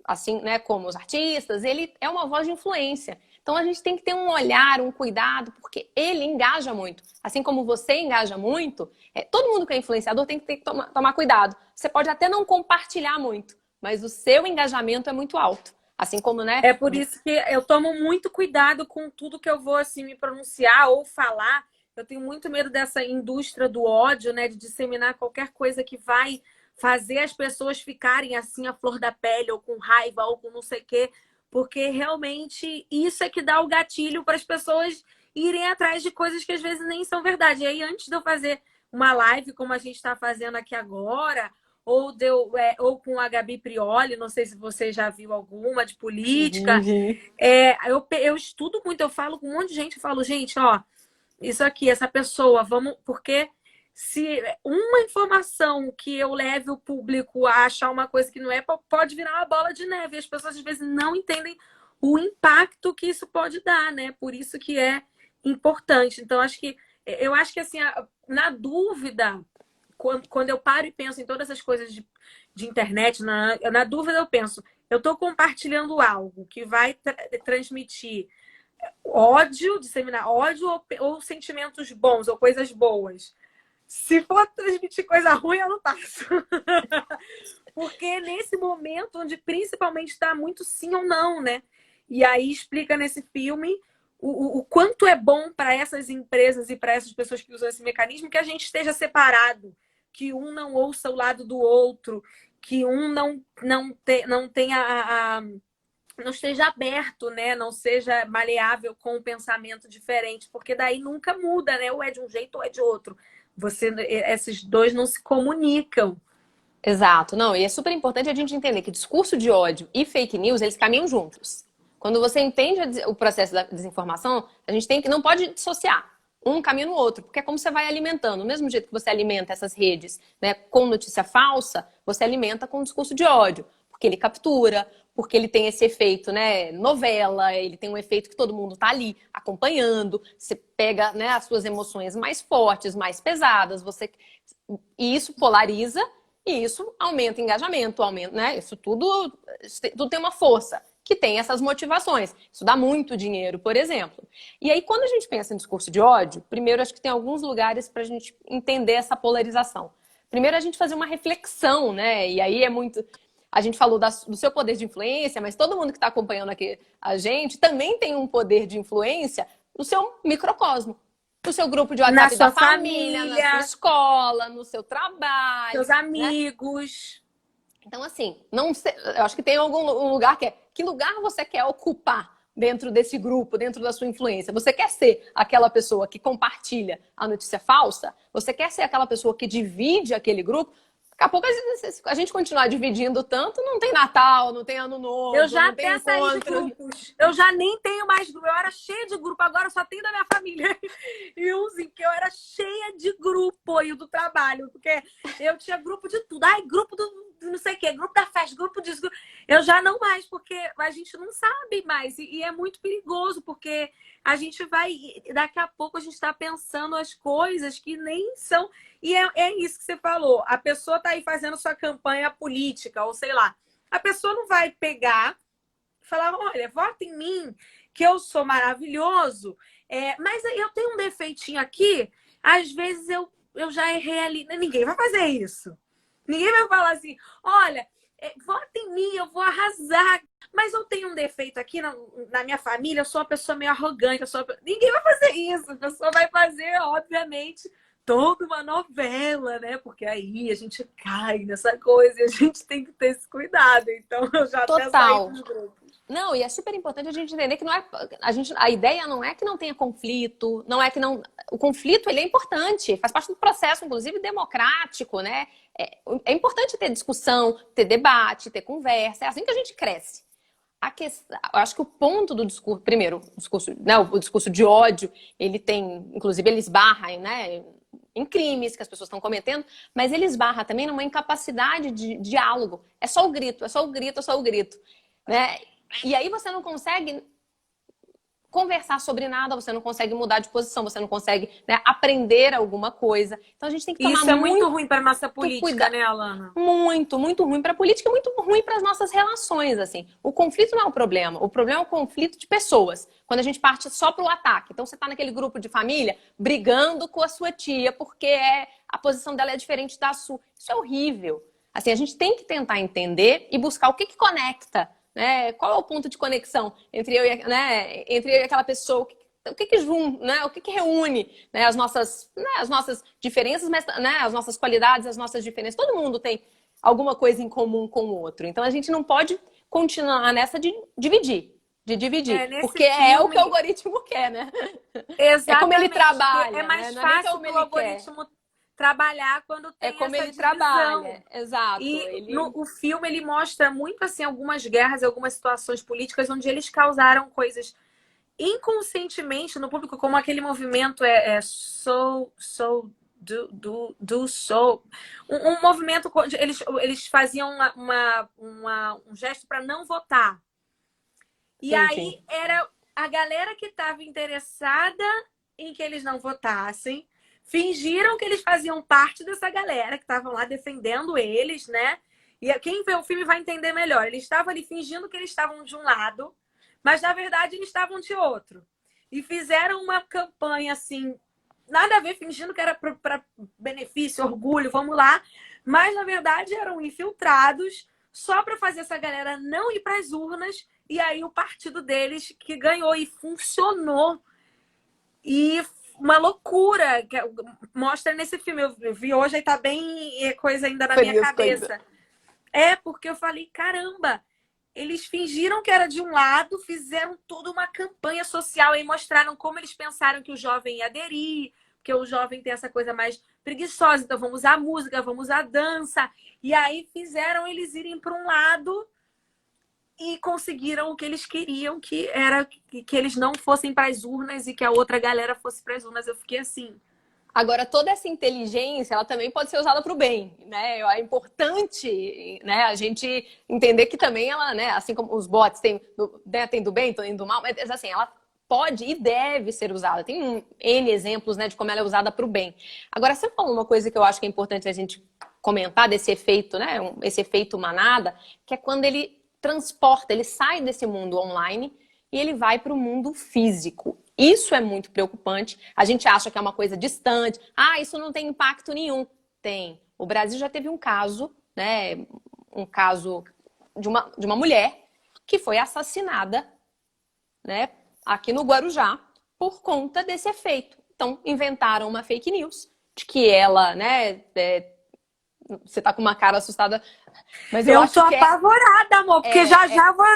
assim, né, como os artistas, ele é uma voz de influência. Então a gente tem que ter um olhar, um cuidado, porque ele engaja muito. Assim como você engaja muito, todo mundo que é influenciador tem que tomar cuidado. Você pode até não compartilhar muito, mas o seu engajamento é muito alto. Assim como, né? É por isso que eu tomo muito cuidado com tudo que eu vou assim me pronunciar ou falar. Eu tenho muito medo dessa indústria do ódio, né, de disseminar qualquer coisa que vai fazer as pessoas ficarem assim à flor da pele, ou com raiva, ou com não sei o quê, porque realmente isso é que dá o gatilho para as pessoas irem atrás de coisas que às vezes nem são verdade. E aí, antes de eu fazer uma live como a gente está fazendo aqui agora, ou com a Gabi Prioli, não sei se você já viu alguma de política, eu estudo muito, eu falo com um monte de gente, eu falo, gente, ó, isso aqui, essa pessoa, vamos, porque se uma informação que eu leve o público a achar uma coisa que não é, pode virar uma bola de neve. E as pessoas às vezes não entendem o impacto que isso pode dar, né? Por isso que é importante. Então, eu acho que assim, na dúvida, quando eu paro e penso em todas essas coisas de internet, na dúvida eu penso, eu estou compartilhando algo que vai transmitir ódio, disseminar ódio ou sentimentos bons ou coisas boas. Se for transmitir coisa ruim, eu não passo. Porque nesse momento onde principalmente está muito sim ou não, né? E aí explica nesse filme o quanto é bom para essas empresas e para essas pessoas que usam esse mecanismo que a gente esteja separado, que um não ouça o lado do outro, que um não tenha não esteja aberto, né? Não seja maleável com um pensamento diferente, porque daí nunca muda, né? Ou é de um jeito ou é de outro. Esses dois não se comunicam. Exato. Não, e é super importante a gente entender que discurso de ódio e fake news, eles caminham juntos. Quando você entende o processo da desinformação, a gente não pode dissociar um caminho no outro, porque é como você vai alimentando. Do mesmo jeito que você alimenta essas redes, né, com notícia falsa, você alimenta com discurso de ódio, porque ele captura, porque ele tem esse efeito, né, novela, ele tem um efeito que todo mundo está ali acompanhando, você pega, né, as suas emoções mais fortes, mais pesadas, e isso polariza e isso aumenta o engajamento, né, isso tudo tem uma força que tem essas motivações. Isso dá muito dinheiro, por exemplo. E aí, quando a gente pensa em discurso de ódio, primeiro, acho que tem alguns lugares para a gente entender essa polarização. Primeiro, a gente fazer uma reflexão, né? E aí é muito... A gente falou do seu poder de influência, mas todo mundo que está acompanhando aqui a gente também tem um poder de influência no seu microcosmo. No seu grupo de WhatsApp da família, na sua escola, no seu trabalho. Seus amigos. Né? Então, assim, eu acho que tem algum lugar que lugar você quer ocupar dentro desse grupo, dentro da sua influência? Você quer ser aquela pessoa que compartilha a notícia falsa? Você quer ser aquela pessoa que divide aquele grupo? Daqui a pouco a gente continuar dividindo tanto, não tem Natal, não tem Ano Novo, eu já não tem até saí de grupos. Eu já nem tenho mais grupo. Eu era cheia de grupo, agora só tenho da minha família. E usem, que eu era cheia de grupo e do trabalho, porque eu tinha grupo de tudo. Ai, grupo do não sei o quê, grupo da festa, grupo disso. Eu já não mais, porque a gente não sabe mais. E é muito perigoso, porque a gente vai... Daqui a pouco a gente está pensando as coisas que nem são... E é isso que você falou. A pessoa está aí fazendo sua campanha política, ou sei lá. A pessoa não vai pegar e falar, olha, vota em mim, que eu sou maravilhoso, mas eu tenho um defeitinho aqui, às vezes eu já errei ali. Ninguém vai fazer isso. Ninguém vai falar assim, olha, vota em mim, eu vou arrasar. Mas eu tenho um defeito aqui na minha família, eu sou uma pessoa meio arrogante. Ninguém vai fazer isso. A pessoa vai fazer, obviamente, toda uma novela, né? Porque aí a gente cai nessa coisa e a gente tem que ter esse cuidado. Então, eu já até saí dos grupos. Não, e é super importante a gente entender que não é a ideia não é que não tenha conflito, não é que não o conflito ele é importante, faz parte do processo, inclusive democrático, né? É importante ter discussão, ter debate, ter conversa, é assim que a gente cresce. Eu acho que o ponto do discurso, primeiro, o discurso de ódio, ele tem, inclusive ele esbarra, né, em crimes que as pessoas estão cometendo, mas ele esbarra também numa incapacidade de diálogo. É só o grito, é só o grito, é só o grito, né? E aí você não consegue conversar sobre nada, você não consegue mudar de posição, você não consegue, né, aprender alguma coisa. Então a gente tem que tomar Isso é muito ruim para nossa política, cuidado. né, Alana? Muito, muito ruim para a política e muito ruim para as nossas relações, assim. O conflito não é o problema é o conflito de pessoas. Quando a gente parte só para o ataque. Então você está naquele grupo de família brigando com a sua tia porque a posição dela é diferente da sua. Isso é horrível. Assim, a gente tem que tentar entender e buscar o que conecta, né? Qual é o ponto de conexão entre eu e, né, entre eu e aquela pessoa? O que junta, né? O que reúne, né, as nossas diferenças, mas, né, as nossas qualidades, as nossas diferenças. Todo mundo tem alguma coisa em comum com o outro. Então a gente não pode continuar nessa de dividir. Porque é o que o algoritmo quer, né? Exatamente. É como ele trabalha. É mais né? fácil para o algoritmo trabalhar quando tem como essa ele divisão. Trabalha. Exato. E o filme ele mostra muito assim algumas guerras, algumas situações políticas onde eles causaram coisas inconscientemente no público, como aquele movimento um movimento onde eles faziam um gesto para não votar. E aí era a galera que estava interessada em que eles não votassem, fingiram que eles faziam parte dessa galera que estavam lá defendendo eles, né? E quem vê o filme vai entender melhor. Eles estavam ali fingindo que eles estavam de um lado, mas na verdade eles estavam de outro. E fizeram uma campanha assim, nada a ver, fingindo que era para benefício, orgulho, vamos lá. Mas na verdade eram infiltrados só para fazer essa galera não ir para as urnas. E aí o partido deles que ganhou e funcionou. E uma loucura que mostra nesse filme. Eu vi hoje e tá bem coisa ainda na minha cabeça. Porque eu falei, caramba, eles fingiram que era de um lado, fizeram toda uma campanha social e mostraram como eles pensaram que o jovem ia aderir, porque o jovem tem essa coisa mais preguiçosa, então vamos usar música, vamos usar dança. E aí fizeram eles irem para um lado e conseguiram o que eles queriam, que era que eles não fossem para as urnas e que a outra galera fosse para as urnas. Eu fiquei assim. Agora, toda essa inteligência, ela também pode ser usada para o bem, né? É importante, né, a gente entender que também ela, né, assim como os bots tem do bem, tem do mal, mas assim, ela pode e deve ser usada. Tem N exemplos, né, de como ela é usada para o bem. Agora, você falou uma coisa que eu acho que é importante a gente comentar desse efeito, né, esse efeito manada, que é quando ele transporta, ele sai desse mundo online e ele vai para o mundo físico. Isso é muito preocupante. A gente acha que é uma coisa distante. Isso não tem impacto nenhum. Tem. O Brasil já teve um caso, né? Um caso de uma mulher que foi assassinada, né? Aqui no Guarujá, por conta desse efeito. Então, inventaram uma fake news de que ela, né? Você tá com uma cara assustada, mas eu acho tô que apavorada, amor, porque já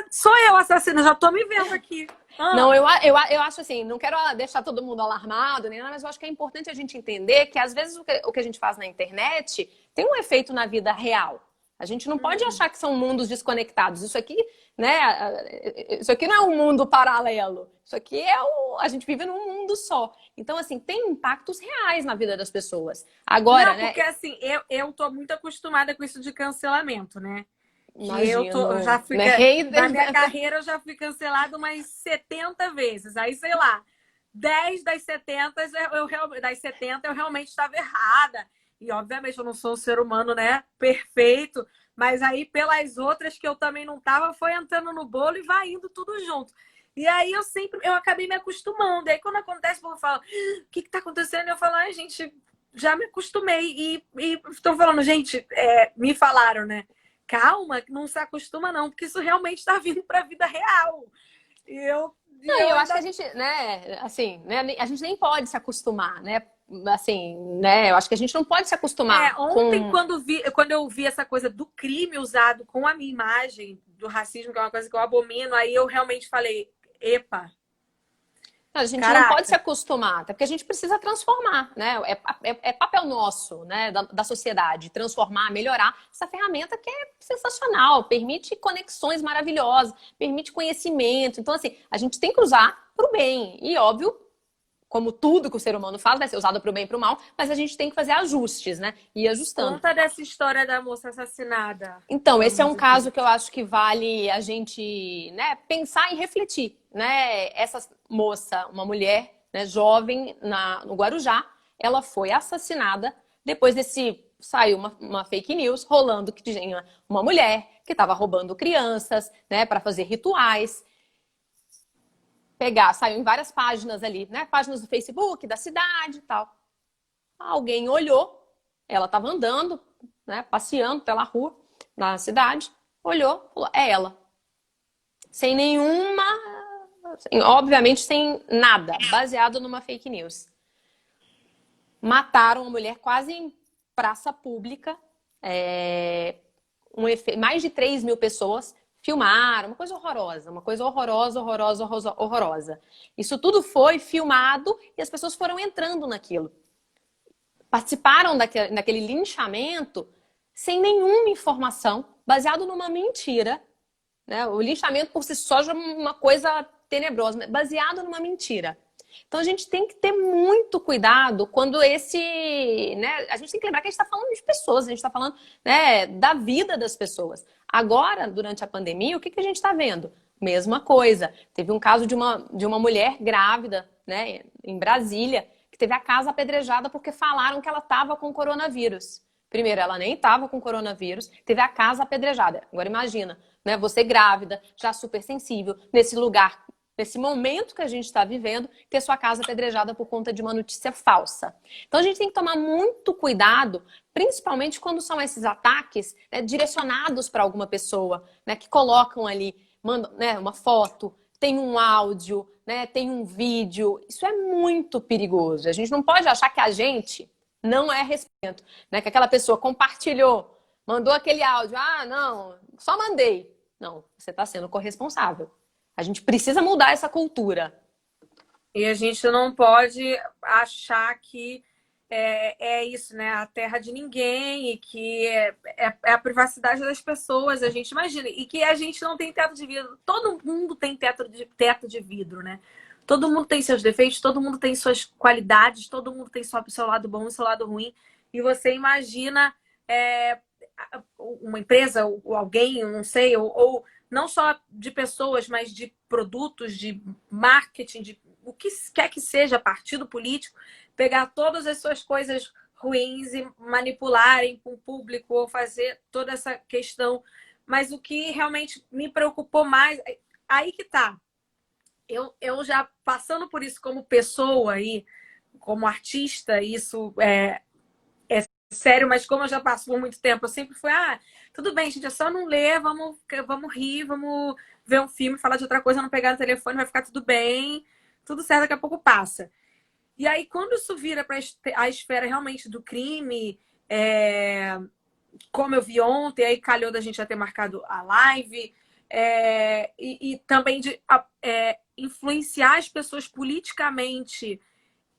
sou eu assassina, já tô me vendo aqui. Não, eu acho assim, não quero deixar todo mundo alarmado, nem nada, mas eu acho que é importante a gente entender que às vezes o que a gente faz na internet tem um efeito na vida real. A gente não pode achar que são mundos desconectados. Isso aqui, né? Isso aqui não é um mundo paralelo. Isso aqui a gente vive num mundo só. Então, assim, tem impactos reais na vida das pessoas. Agora, não, porque assim, eu tô muito acostumada com isso de cancelamento, né? Imagino, eu já fui, né? na minha carreira eu já fui cancelada umas 70 vezes. Aí, sei lá, 10 das 70 eu realmente estava errada. E, obviamente, eu não sou um ser humano, né, perfeito. Mas aí, pelas outras que eu também não tava, foi entrando no bolo e vai indo tudo junto. E aí, eu acabei me acostumando. E aí, quando acontece, o povo fala, o que tá acontecendo? Eu falo, gente, já me acostumei. E estão falando, gente, me falaram, né? Calma, não se acostuma não, porque isso realmente está vindo para a vida real. Eu acho que a gente, né, assim, né, a gente nem pode se acostumar, né? Assim, né? Eu acho que a gente não pode se acostumar. Ontem, quando eu vi essa coisa do crime usado com a minha imagem, do racismo, que é uma coisa que eu abomino, aí eu realmente falei, epa. A gente não pode se acostumar, até porque a gente precisa transformar, né? É papel nosso, né, da sociedade, transformar, melhorar essa ferramenta que é sensacional, permite conexões maravilhosas, permite conhecimento. Então, assim, a gente tem que usar para o bem. E, óbvio, como tudo que o ser humano faz, vai ser usado para o bem e para o mal, mas a gente tem que fazer ajustes, né? E ir ajustando. Conta dessa história da moça assassinada. Então, esse é um caso que eu acho que vale a gente, né, pensar e refletir, né? Essa moça, uma mulher, né, jovem no Guarujá, ela foi assassinada depois saiu uma fake news rolando que tinha uma mulher que estava roubando crianças, né, para fazer rituais. Saiu em várias páginas ali, né, páginas do Facebook, da cidade e tal. Alguém olhou, ela estava andando, né, passeando pela rua, na cidade, olhou, falou, é ela. Sem nenhuma, obviamente sem nada, baseado numa fake news. Mataram a mulher quase em praça pública, mais de 3 mil pessoas filmaram, uma coisa horrorosa. Isso tudo foi filmado e as pessoas foram entrando naquilo. Participaram daquele linchamento sem nenhuma informação, baseado numa mentira. Né? O linchamento por si só já é uma coisa tenebrosa, baseado numa mentira. Então a gente tem que ter muito cuidado quando né? A gente tem que lembrar que a gente está falando de pessoas, a gente está falando, né, da vida das pessoas. Agora, durante a pandemia, o que a gente está vendo? Mesma coisa. Teve um caso de uma mulher grávida, né, em Brasília, que teve a casa apedrejada porque falaram que ela estava com coronavírus. Primeiro, ela nem estava com coronavírus, teve a casa apedrejada. Agora imagina, né, você grávida, já super sensível, nesse lugar, nesse momento que a gente está vivendo, ter sua casa apedrejada por conta de uma notícia falsa. Então a gente tem que tomar muito cuidado, principalmente quando são esses ataques, né, direcionados para alguma pessoa, né, que colocam ali, mandam, né, uma foto, tem um áudio, né, tem um vídeo. Isso é muito perigoso. A gente não pode achar que a gente não é respeito, né, que aquela pessoa compartilhou, mandou aquele áudio, não, só mandei. Não, você está sendo corresponsável. A gente precisa mudar essa cultura. E a gente não pode achar que é isso, né? A terra de ninguém e que é a privacidade das pessoas. A gente imagina. E que a gente não tem teto de vidro. Todo mundo tem teto de vidro, né? Todo mundo tem seus defeitos, todo mundo tem suas qualidades, todo mundo tem seu lado bom e seu lado ruim. E você imagina uma empresa, ou alguém, não sei, ou não só de pessoas, mas de produtos, de marketing, de o que quer que seja, partido político, pegar todas as suas coisas ruins e manipularem com o público ou fazer toda essa questão. Mas o que realmente me preocupou mais, aí que tá. Eu já passando por isso como pessoa e como artista, isso é sério, mas como eu já passo por muito tempo, eu sempre fui, tudo bem, gente, é só não ler, vamos rir, vamos ver um filme, falar de outra coisa, não pegar no telefone, vai ficar tudo bem, tudo certo, daqui a pouco passa. E aí, quando isso vira para a esfera realmente do crime, como eu vi ontem, aí calhou da gente já ter marcado a live, e também de influenciar as pessoas politicamente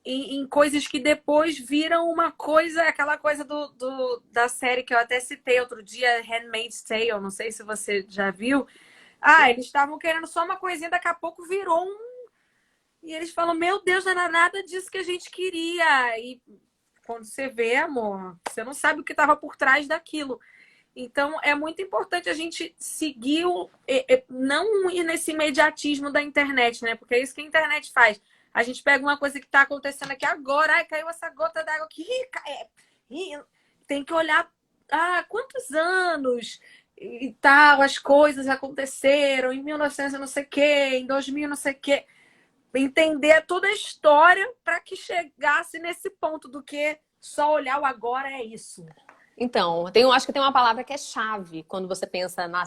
em coisas que depois viram uma coisa, aquela coisa da série que eu até citei outro dia, Handmaid's Tale, não sei se você já viu. Eles estavam querendo só uma coisinha, daqui a pouco virou E eles falam, meu Deus, não era nada disso que a gente queria. E quando você vê, amor, você não sabe o que estava por trás daquilo. Então, é muito importante a gente seguir, não ir nesse imediatismo da internet, né? Porque é isso que a internet faz. A gente pega uma coisa que está acontecendo aqui agora, caiu essa gota d'água aqui, tem que olhar quantos anos e tal, as coisas aconteceram em 1900 não sei o quê, em 2000 não sei o quê. Entender toda a história para que chegasse nesse ponto do que só olhar o agora é isso. Então, acho que tem uma palavra que é chave quando você pensa na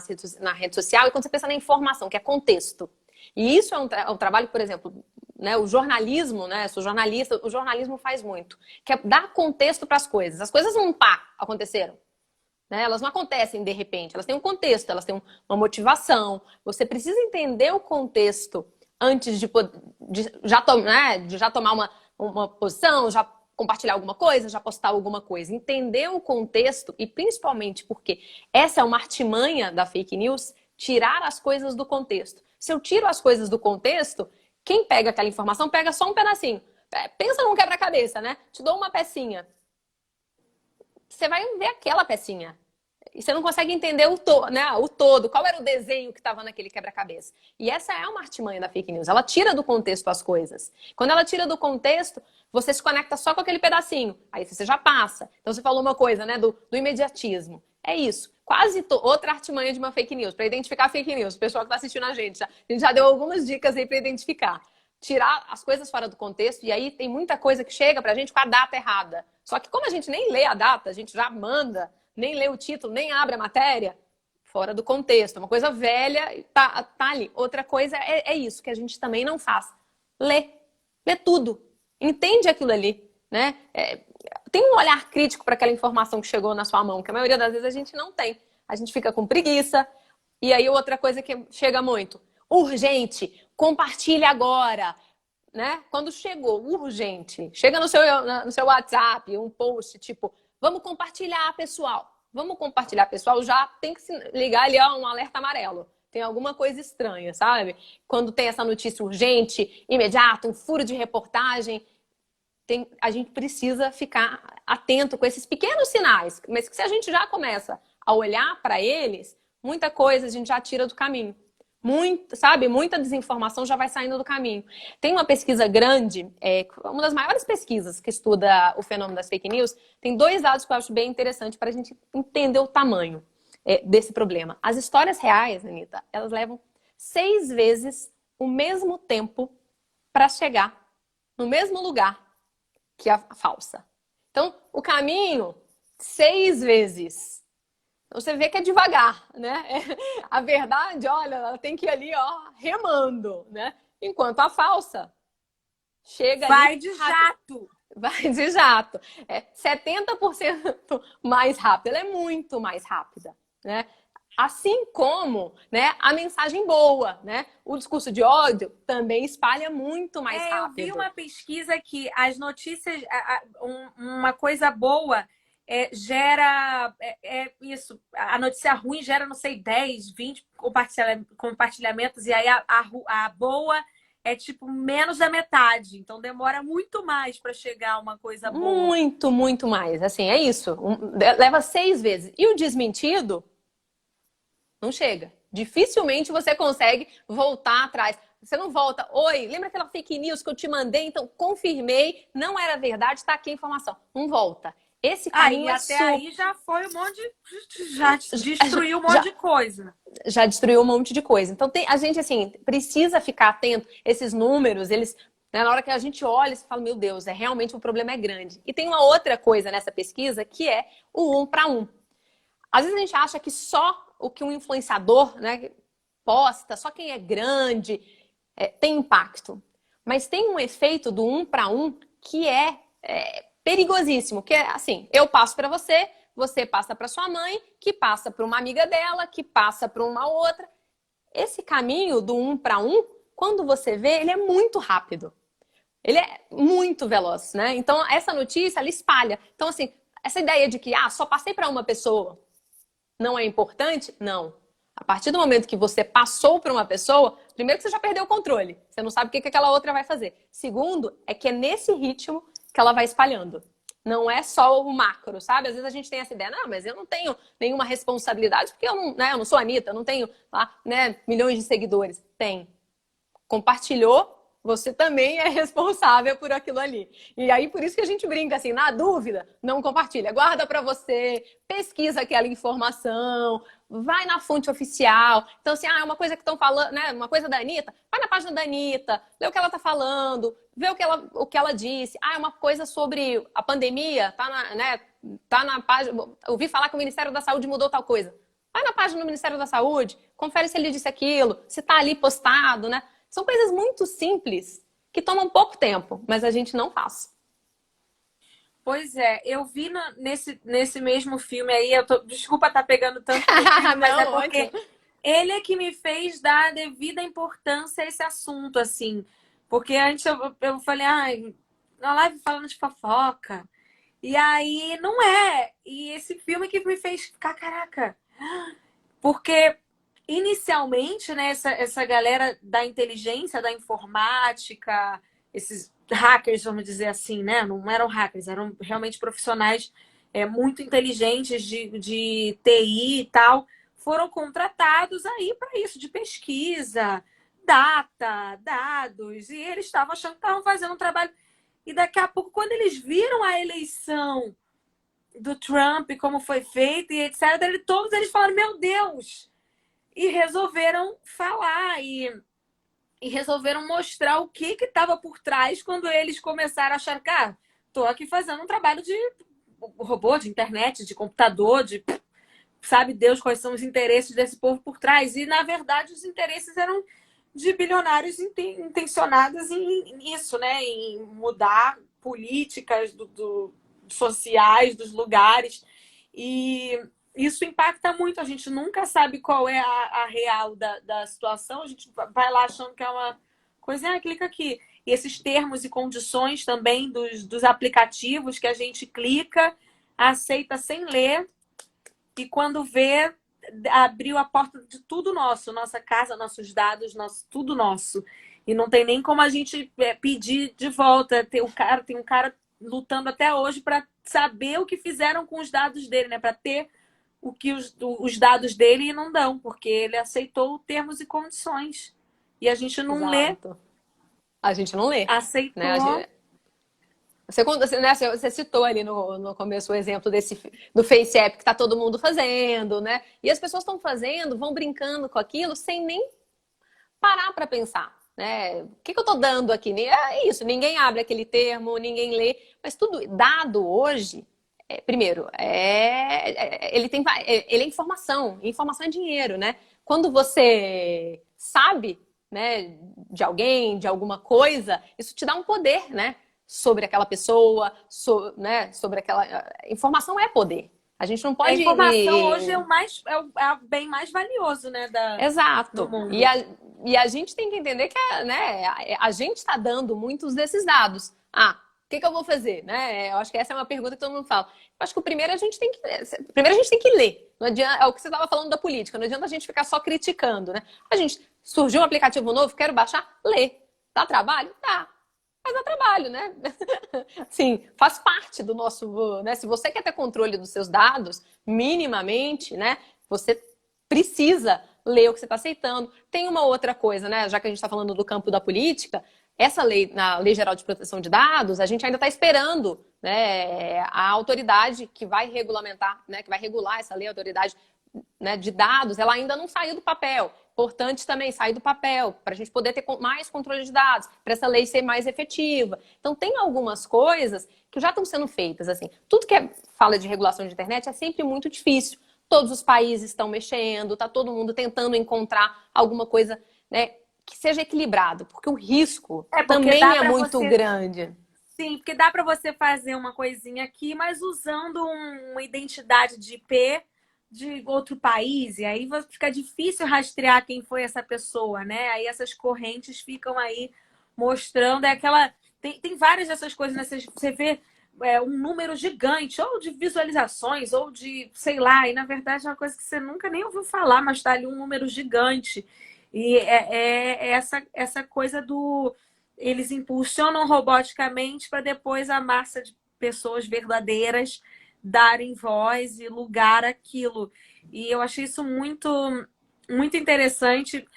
rede social e quando você pensa na informação, que é contexto. E isso é um trabalho, por exemplo, né, o jornalismo, né, sou jornalista, o jornalismo faz muito, que é dar contexto para as coisas. As coisas não aconteceram. Né? Elas não acontecem de repente, elas têm um contexto, elas têm uma motivação. Você precisa entender o contexto antes de já tomar uma posição, já compartilhar alguma coisa, já postar alguma coisa. Entender o contexto e principalmente porque essa é uma artimanha da fake news, tirar as coisas do contexto. Se eu tiro as coisas do contexto, quem pega aquela informação pega só um pedacinho. Pensa num quebra-cabeça, né? Te dou uma pecinha. Você vai ver aquela pecinha. E você não consegue entender né, o todo. Qual era o desenho que estava naquele quebra-cabeça? E essa é uma artimanha da fake news. Ela tira do contexto as coisas. Quando ela tira do contexto, você se conecta só com aquele pedacinho. Aí você já passa. Então você falou uma coisa, né, do imediatismo. É isso. Quase outra artimanha de uma fake news. Para identificar fake news. O pessoal que está assistindo a gente já deu algumas dicas aí para identificar. Tirar as coisas fora do contexto. E aí tem muita coisa que chega pra gente com a data errada. Só que como a gente nem lê a data, a gente já manda, nem lê o título, nem abre a matéria, fora do contexto. Uma coisa velha, tá ali. Outra coisa é isso, que a gente também não faz. Lê. Lê tudo. Entende aquilo ali, né? Tem um olhar crítico para aquela informação que chegou na sua mão, que a maioria das vezes a gente não tem. A gente fica com preguiça. E aí outra coisa que chega muito. Urgente. Compartilha agora. Né? Quando chegou urgente, chega no seu WhatsApp, um post tipo, vamos compartilhar, pessoal. Vamos compartilhar, pessoal. Já tem que se ligar ali, ó, um alerta amarelo. Tem alguma coisa estranha, sabe? Quando tem essa notícia urgente, imediata, um furo de reportagem, a gente precisa ficar atento com esses pequenos sinais. Mas que se a gente já começa a olhar para eles, muita coisa a gente já tira do caminho. Muita desinformação já vai saindo do caminho. Tem uma pesquisa grande, uma das maiores pesquisas que estuda o fenômeno das fake news. Tem 2 dados que eu acho bem interessante para a gente entender o tamanho desse problema. As histórias reais, Anitta, elas levam 6 vezes o mesmo tempo para chegar no mesmo lugar que a falsa. Então, o caminho, 6 vezes. Você vê que é devagar, né? A verdade, olha, ela tem que ir ali, ó, remando, né? Enquanto a falsa chega vai ali... de jato. Vai de jato. 70% mais rápida. Ela é muito mais rápida, né? Assim como, né, a mensagem boa, né? O discurso de ódio também espalha muito mais rápido. Eu vi uma pesquisa que as notícias, uma coisa boa gera isso. A notícia ruim gera, não sei, 10, 20 compartilhamentos, e aí a boa é tipo menos da metade. Então demora muito mais para chegar uma coisa boa. Muito, muito mais. Assim, é isso. Leva 6 vezes. E o desmentido não chega. Dificilmente você consegue voltar atrás. Você não volta. Oi, lembra aquela fake news que eu te mandei? Então, confirmei. Não era verdade, tá aqui a informação. Não volta. Esse caminho até aí já foi um monte de... Já destruiu um monte de coisa. Já destruiu um monte de coisa. Então, a gente, assim, precisa ficar atento. Esses números, eles... Né, na hora que a gente olha, você fala, meu Deus, realmente o problema é grande. E tem uma outra coisa nessa pesquisa, que é o 1 para 1. Às vezes a gente acha que só o que um influenciador, né, posta, só quem é grande tem impacto. Mas tem um efeito do 1 para 1 que é perigosíssimo, que é assim, eu passo para você, você passa para sua mãe, que passa para uma amiga dela, que passa para uma outra. Esse caminho do 1 para 1, quando você vê, ele é muito rápido. Ele é muito veloz, né? Então, essa notícia, ela espalha. Então, assim, essa ideia de que, só passei para uma pessoa, não é importante? Não. A partir do momento que você passou para uma pessoa, primeiro que você já perdeu o controle. Você não sabe o que aquela outra vai fazer. Segundo, é que é nesse ritmo que ela vai espalhando. Não é só o macro, sabe? Às vezes a gente tem essa ideia, não, mas eu não tenho nenhuma responsabilidade, porque eu não sou a Anitta, eu não tenho lá, né, milhões de seguidores. Tem. Compartilhou, você também é responsável por aquilo ali. E aí, por isso que a gente brinca assim, na dúvida, não compartilha. Guarda para você, pesquisa aquela informação, vai na fonte oficial. Então, assim, é uma coisa que estão falando, né? Uma coisa da Anitta, vai na página da Anitta, lê o que ela tá falando, vê o que ela disse. É uma coisa sobre a pandemia, tá na página. Ouvi falar que o Ministério da Saúde mudou tal coisa. Vai na página do Ministério da Saúde, confere se ele disse aquilo, se tá ali postado, né? São coisas muito simples que tomam pouco tempo, mas a gente não faz. Pois é, eu vi nesse mesmo filme aí, desculpa estar pegando tanto filme, mas não, é porque ele é que me fez dar a devida importância a esse assunto, assim. Porque antes eu falei, na live falando de fofoca. E aí, não é. E esse filme que me fez ficar, caraca. Porque... Inicialmente, né, essa galera da inteligência, da informática, esses hackers, vamos dizer assim, né? Não eram hackers, eram realmente profissionais muito inteligentes de TI e tal, foram contratados aí para isso, de pesquisa, data, dados, e eles estavam achando que estavam fazendo um trabalho. E daqui a pouco, quando eles viram a eleição do Trump, como foi feita e etc., todos eles falaram, meu Deus! E resolveram falar e resolveram mostrar o que estava por trás quando eles começaram a achar que estou aqui fazendo um trabalho de robô, de internet, de computador, de sabe Deus quais são os interesses desse povo por trás. E, na verdade, os interesses eram de bilionários intencionados nisso, né? Em mudar políticas sociais dos lugares. E isso impacta muito. A gente nunca sabe qual é a real da situação. A gente vai lá achando que é uma coisa, clica aqui. E esses termos e condições também dos aplicativos que a gente clica, aceita sem ler, e quando vê, abriu a porta de tudo nosso, nossa casa, nossos dados, tudo nosso. E não tem nem como a gente pedir de volta. Tem um cara lutando até hoje para saber o que fizeram com os dados dele, né? Para ter o que os dados dele e não dão, porque ele aceitou termos e condições. E a gente não lê. Exato. A gente não lê. Aceitou. Né? Você citou ali no começo o exemplo do Face App que está todo mundo fazendo, né? E as pessoas estão fazendo, vão brincando com aquilo sem nem parar para pensar, né? O que eu estou dando aqui? É isso, ninguém abre aquele termo, ninguém lê, mas tudo dado hoje, primeiro, ele é informação, informação é dinheiro, né? Quando você sabe, né, de alguém, de alguma coisa, isso te dá um poder, né? Sobre aquela pessoa, né, sobre aquela... Informação é poder. A gente não pode... A informação hoje é o bem mais valioso, né, Exato. do mundo. E a gente tem que entender que né, a gente está dando muitos desses dados. O que eu vou fazer? Né? Eu acho que essa é uma pergunta que todo mundo fala. Eu acho que primeiro a gente tem que ler. Não adianta, é o que você estava falando da política. Não adianta a gente ficar só criticando. Né? Surgiu um aplicativo novo, quero baixar, lê. Dá trabalho? Dá. Mas dá trabalho, né? Sim, faz parte do nosso... Né? Se você quer ter controle dos seus dados, minimamente, né? Você precisa ler o que você está aceitando. Tem uma outra coisa, né? Já que a gente está falando do campo da política, essa lei, na Lei Geral de Proteção de Dados, a gente ainda está esperando, né, a autoridade que vai regulamentar, né, que vai regular essa lei, a autoridade, né, de dados, ela ainda não saiu do papel. Importante também sair do papel, para a gente poder ter mais controle de dados, para essa lei ser mais efetiva. Então, tem algumas coisas que já estão sendo feitas. Assim. Tudo que fala de regulação de internet é sempre muito difícil. Todos os países estão mexendo, está todo mundo tentando encontrar alguma coisa, né, que seja equilibrado, porque o risco também é muito grande. Sim, porque dá para você fazer uma coisinha aqui, mas usando uma identidade de IP de outro país, e aí fica difícil rastrear quem foi essa pessoa, né? Aí essas correntes ficam aí mostrando, tem várias dessas coisas, né? Você vê um número gigante, ou de visualizações, ou de, sei lá, e na verdade é uma coisa que você nunca nem ouviu falar, mas tá ali um número gigante. E essa coisa eles impulsionam roboticamente para depois a massa de pessoas verdadeiras darem voz e lugar àquilo. E eu achei isso muito, muito interessante.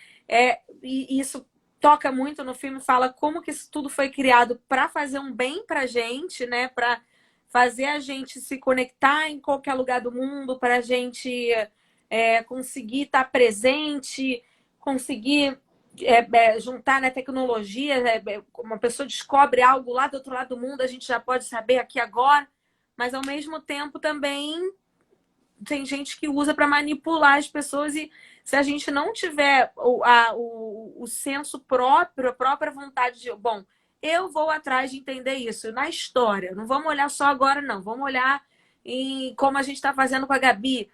E isso toca muito no filme, fala como que isso tudo foi criado para fazer um bem para a gente, né? Para fazer a gente se conectar em qualquer lugar do mundo, para a gente conseguir estar presente, conseguir juntar, né, tecnologia. Uma pessoa descobre algo lá do outro lado do mundo, a gente já pode saber aqui agora, mas ao mesmo tempo também tem gente que usa para manipular as pessoas, e se a gente não tiver o senso próprio, a própria vontade de, bom, eu vou atrás de entender isso na história, não vamos olhar só agora, não, vamos olhar em como a gente está fazendo com a Gabi.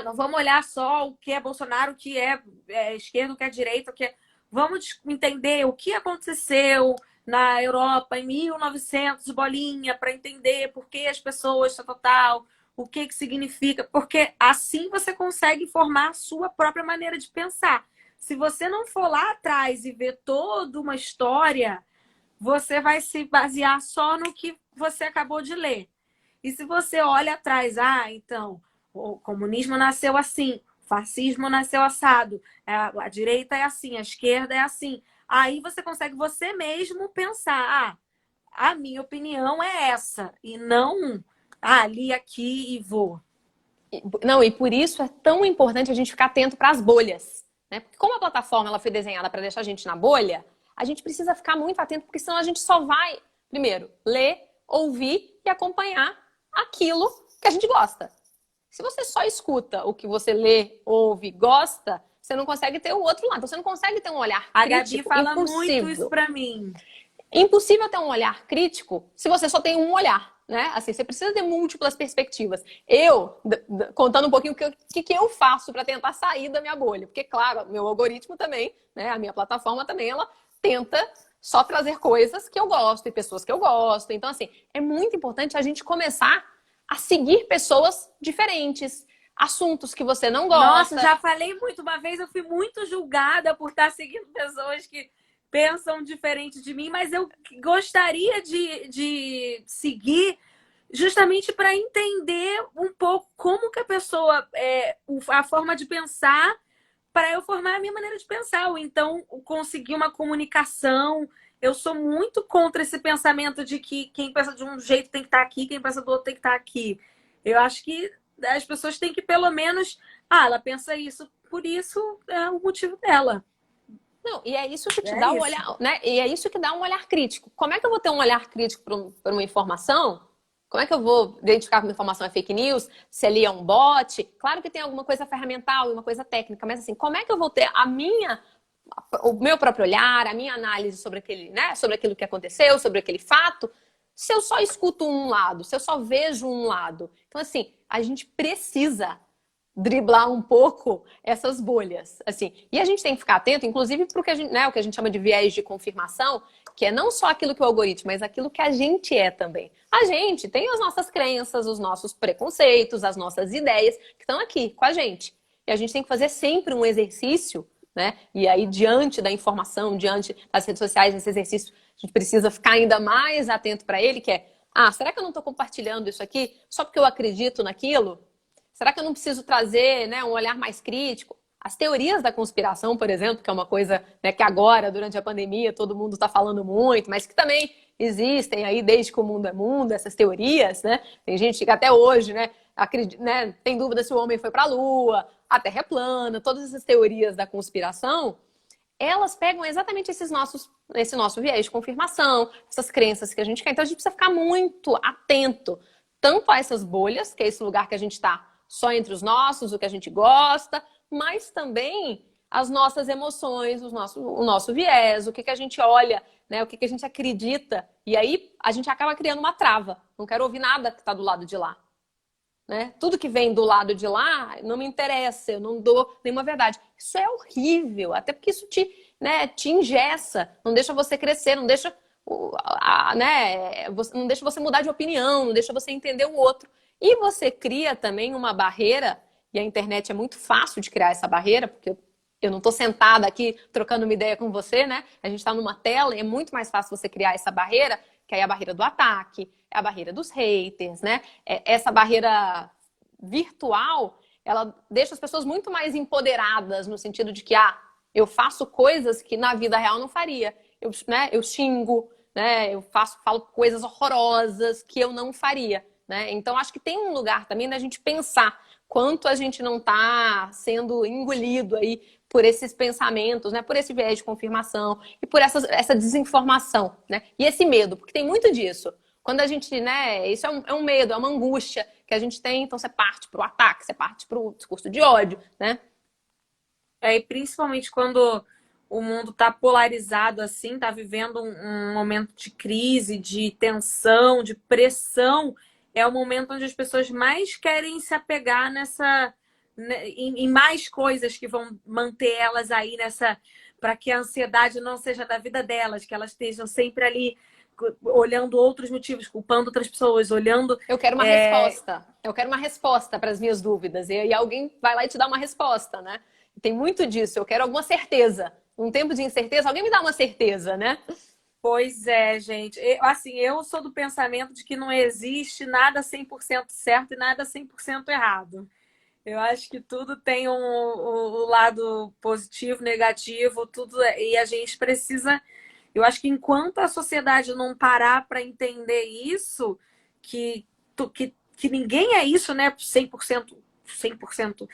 Não vamos olhar só o que é Bolsonaro, o que é esquerda, o que é direita, o que é... Vamos entender o que aconteceu na Europa em 1900, bolinha, para entender por que as pessoas, total, o que significa, porque assim você consegue formar a sua própria maneira de pensar. Se você não for lá atrás e ver toda uma história, você vai se basear só no que você acabou de ler. E se você olha atrás, então, o comunismo nasceu assim, o fascismo nasceu assado, a direita é assim, a esquerda é assim. Aí você consegue você mesmo pensar, a minha opinião é essa, e não, li aqui e vou. Não, e por isso é tão importante a gente ficar atento para as bolhas, né? Porque como a plataforma ela foi desenhada para deixar a gente na bolha, a gente precisa ficar muito atento, porque senão a gente só vai, primeiro, ler, ouvir e acompanhar aquilo que a gente gosta. Se você só escuta o que você lê, ouve, gosta, você não consegue ter o outro lado. Então, você não consegue ter um olhar A crítico. Gabi fala Impossível. muito isso para mim. Impossível ter um olhar crítico se você só tem um olhar, né? Assim, você precisa ter múltiplas perspectivas. Eu, contando um pouquinho o que eu faço para tentar sair da minha bolha. Porque, claro, meu algoritmo também, né? A minha plataforma também, ela tenta só trazer coisas que eu gosto e pessoas que eu gosto. Então, assim, é muito importante a gente começar a seguir pessoas diferentes, assuntos que você não gosta. Nossa, já falei muito. Uma vez eu fui muito julgada por estar seguindo pessoas que pensam diferente de mim, mas eu gostaria de seguir justamente para entender um pouco como que a pessoa, a forma de pensar, para eu formar a minha maneira de pensar, ou então conseguir uma comunicação. Eu sou muito contra esse pensamento de que quem pensa de um jeito tem que estar aqui, quem pensa do outro tem que estar aqui. Eu acho que as pessoas têm que pelo menos, ela pensa isso, por isso é o motivo dela. Não, e é isso que te dá um isso. olhar, né? E é isso que dá um olhar crítico. Como é que eu vou ter um olhar crítico para uma informação? Como é que eu vou identificar que uma informação é fake news? Se ali é um bot? Claro que tem alguma coisa ferramental e uma coisa técnica, mas assim, como é que eu vou ter o meu próprio olhar, a minha análise sobre aquele, né? Sobre aquilo que aconteceu, sobre aquele fato, se eu só escuto um lado, se eu só vejo um lado? Então, assim, a gente precisa driblar um pouco essas bolhas, assim. E a gente tem que ficar atento, inclusive, para o que a gente, né, o que a gente chama de viés de confirmação, que é não só aquilo que o algoritmo, mas aquilo que a gente é também. A gente tem as nossas crenças, os nossos preconceitos, as nossas ideias que estão aqui com a gente. E a gente tem que fazer sempre um exercício, né? E aí, diante da informação, diante das redes sociais, esse exercício, a gente precisa ficar ainda mais atento para ele, que é, será que eu não estou compartilhando isso aqui só porque eu acredito naquilo? Será que eu não preciso trazer, né, um olhar mais crítico? As teorias da conspiração, por exemplo, que é uma coisa, né, que agora, durante a pandemia, todo mundo está falando muito, mas que também existem aí desde que o mundo é mundo, essas teorias, né? Tem gente que até hoje, né, acredita, né, tem dúvida se o homem foi para a Lua, a Terra é plana, todas essas teorias da conspiração, elas pegam exatamente esse nosso viés de confirmação, essas crenças que a gente quer. Então a gente precisa ficar muito atento, tanto a essas bolhas, que é esse lugar que a gente está só entre os nossos, o que a gente gosta, mas também as nossas emoções, o nosso viés, o que a gente olha, né? O que a gente acredita. E aí a gente acaba criando uma trava. Não quero ouvir nada que está do lado de lá. Né? Tudo que vem do lado de lá não me interessa, eu não dou nenhuma verdade. Isso é horrível, até porque isso te engessa, não deixa você crescer, não deixa, né? Não deixa você mudar de opinião, não deixa você entender o outro. E você cria também uma barreira, e a internet é muito fácil de criar essa barreira, porque eu não estou sentada aqui trocando uma ideia com você, né? A gente está numa tela e é muito mais fácil você criar essa barreira, que aí é a barreira do ataque, é a barreira dos haters, né? Essa barreira virtual, ela deixa as pessoas muito mais empoderadas, no sentido de que, eu faço coisas que na vida real não faria. Eu xingo, né? Falo coisas horrorosas que eu não faria. Né? Então, acho que tem um lugar também da gente pensar quanto a gente não está sendo engolido aí por esses pensamentos, né? Por esse viés de confirmação e por essa desinformação, né? E esse medo, porque tem muito disso. Quando a gente, né? Isso é um medo, é uma angústia que a gente tem, então você parte para o ataque, você parte para o discurso de ódio, né? E principalmente quando o mundo está polarizado assim, está vivendo um momento de crise, de tensão, de pressão, é o momento onde as pessoas mais querem se apegar em mais coisas que vão manter elas aí para que a ansiedade não seja da vida delas, que elas estejam sempre ali olhando outros motivos, culpando outras pessoas, olhando. Eu quero uma resposta. Eu quero uma resposta para as minhas dúvidas. E aí alguém vai lá e te dá uma resposta, né? Tem muito disso. Eu quero alguma certeza. Um tempo de incerteza, alguém me dá uma certeza, né? Pois é, gente. Assim, eu sou do pensamento de que não existe nada 100% certo e nada 100% errado. Eu acho que tudo tem o lado positivo, negativo, tudo. E a gente precisa. Eu acho que enquanto a sociedade não parar para entender isso, que ninguém é isso, né? 100%,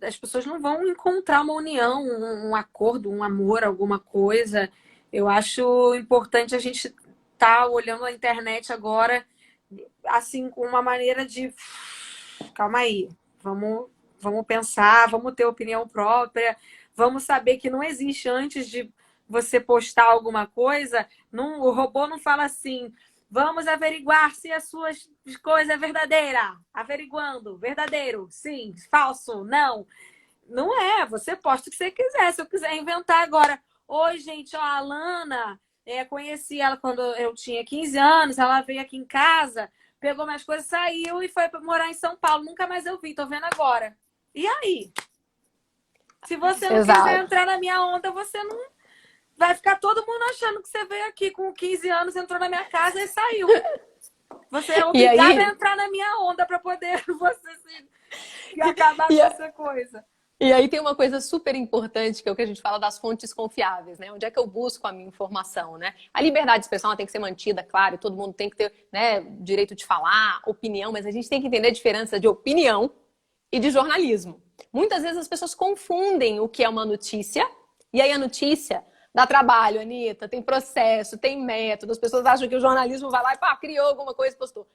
as pessoas não vão encontrar uma união, um acordo, um amor, alguma coisa. Eu acho importante a gente estar olhando a internet agora, assim, com uma maneira de calma aí, vamos, vamos pensar, vamos ter opinião própria, vamos saber que não existe antes de você postar alguma coisa, o robô não fala assim, vamos averiguar se as suas coisas é verdadeira. Averiguando, verdadeiro, sim, falso, não. Não é, você posta o que você quiser. Se eu quiser inventar agora, oi, gente, ó, a Alana, conheci ela quando eu tinha 15 anos, ela veio aqui em casa, pegou minhas coisas, saiu e foi morar em São Paulo. Nunca mais eu vi, tô vendo agora. E aí? Se você não quiser Exato. entrar na minha onda, você não. Vai ficar todo mundo achando que você veio aqui com 15 anos, entrou na minha casa e saiu. Você é E obrigada a aí, entrar na minha onda para poder você se acabar e, com essa coisa. E aí tem uma coisa super importante, que é o que a gente fala das fontes confiáveis, né? Onde é que eu busco a minha informação, né? A liberdade de expressão ela tem que ser mantida, claro, todo mundo tem que ter, né, direito de falar, opinião, mas a gente tem que entender a diferença de opinião e de jornalismo. Muitas vezes as pessoas confundem o que é uma notícia, e aí a notícia dá trabalho, Anitta, tem processo, tem método, as pessoas acham que o jornalismo vai lá e pá, criou alguma coisa e postou.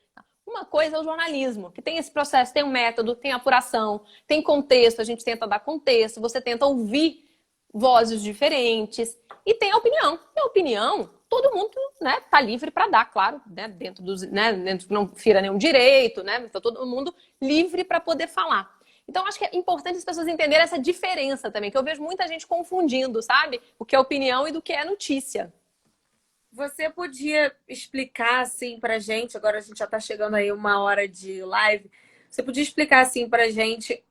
Uma coisa é o jornalismo, que tem esse processo, tem um método, tem apuração, tem contexto, a gente tenta dar contexto, você tenta ouvir vozes diferentes e tem a opinião. E a opinião, todo mundo, né, tá livre para dar, claro, né, dentro dos, né, dentro que não fira nenhum direito, né, tá todo mundo livre para poder falar. Então, acho que é importante as pessoas entenderem essa diferença também, que eu vejo muita gente confundindo, sabe? O que é opinião e do que é notícia. Você podia explicar assim pra gente, agora a gente já tá chegando aí 1 hora de live, você podia explicar assim pra gente,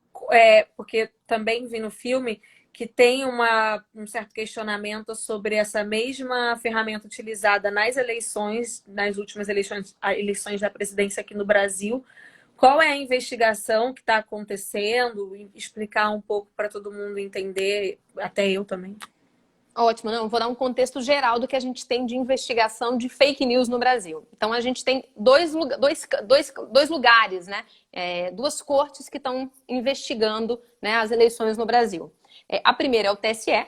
porque também vi no filme que tem um certo questionamento sobre essa mesma ferramenta utilizada nas eleições, nas últimas eleições da presidência aqui no Brasil. Qual é a investigação que está acontecendo? Explicar um pouco para todo mundo entender, até eu também. Ótimo, não, vou dar um contexto geral do que a gente tem de investigação de fake news no Brasil. Então, a gente tem dois lugares, né? Duas cortes que estão investigando, né, as eleições no Brasil. A primeira é o TSE,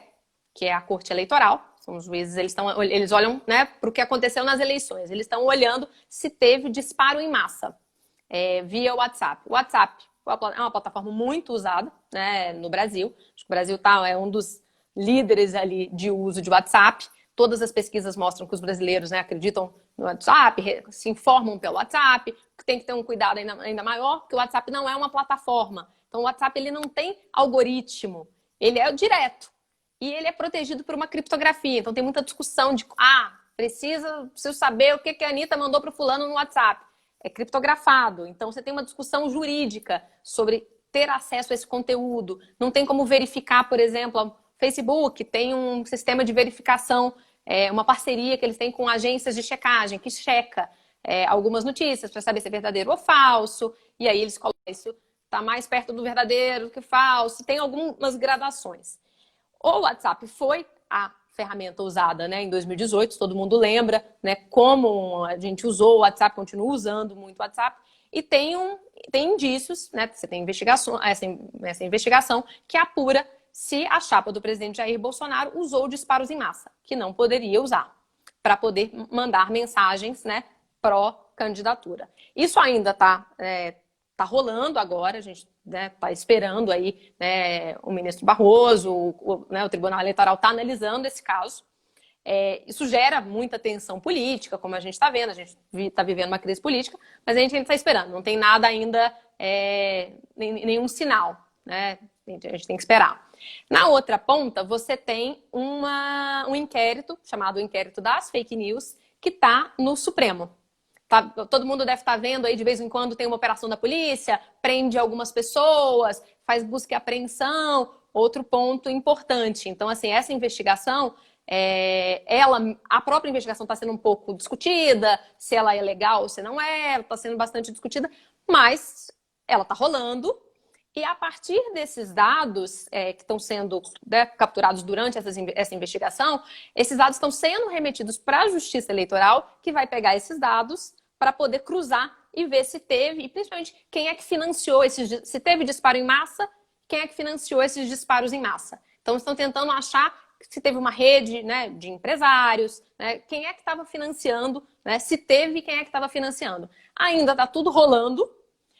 que é a Corte Eleitoral. São os juízes, eles olham, né, para o que aconteceu nas eleições. Eles estão olhando se teve disparo em massa via WhatsApp. O WhatsApp é uma plataforma muito usada, né, no Brasil. Acho que o Brasil é um dos líderes ali de uso de WhatsApp. Todas as pesquisas mostram que os brasileiros, né, acreditam no WhatsApp, se informam pelo WhatsApp, tem que ter um cuidado ainda maior, porque o WhatsApp não é uma plataforma. Então, o WhatsApp ele não tem algoritmo, ele é direto. E ele é protegido por uma criptografia. Então, tem muita discussão de, preciso saber o que a Anitta mandou para o fulano no WhatsApp. É criptografado. Então, você tem uma discussão jurídica sobre ter acesso a esse conteúdo. Não tem como verificar, por exemplo, Facebook tem um sistema de verificação, uma parceria que eles têm com agências de checagem, que checa algumas notícias para saber se é verdadeiro ou falso, e aí eles colocam isso, está mais perto do verdadeiro do que falso, tem algumas gradações. O WhatsApp foi a ferramenta usada, né, em 2018, todo mundo lembra, né, como a gente usou o WhatsApp, continua usando muito o WhatsApp, e tem indícios, né, você tem essa investigação que apura se a chapa do presidente Jair Bolsonaro usou disparos em massa, que não poderia usar, para poder mandar mensagens, né, pró-candidatura. Isso ainda está rolando agora, a gente está esperando aí, né, o ministro Barroso, o Tribunal Eleitoral está analisando esse caso. Isso gera muita tensão política, como a gente está vendo, a gente está vivendo uma crise política, mas a gente ainda está esperando, não tem nada ainda, nenhum sinal, né? A gente tem que esperar. Na outra ponta, você tem um inquérito, chamado Inquérito das Fake News, que está no Supremo. Todo mundo deve estar vendo aí, de vez em quando tem uma operação da polícia, prende algumas pessoas, faz busca e apreensão. Outro ponto importante. Então, assim, essa investigação A própria investigação está sendo um pouco discutida, se ela é legal ou se não é, está sendo bastante discutida, mas ela está rolando. E a partir desses dados que estão sendo, né, capturados durante essa investigação, esses dados estão sendo remetidos para a Justiça Eleitoral, que vai pegar esses dados para poder cruzar e ver se teve, e principalmente quem é que financiou se teve disparo em massa, quem é que financiou esses disparos em massa. Então, estão tentando achar se teve uma rede, né, de empresários, né, quem é que estava financiando, né, se teve, quem é que estava financiando. Ainda está tudo rolando,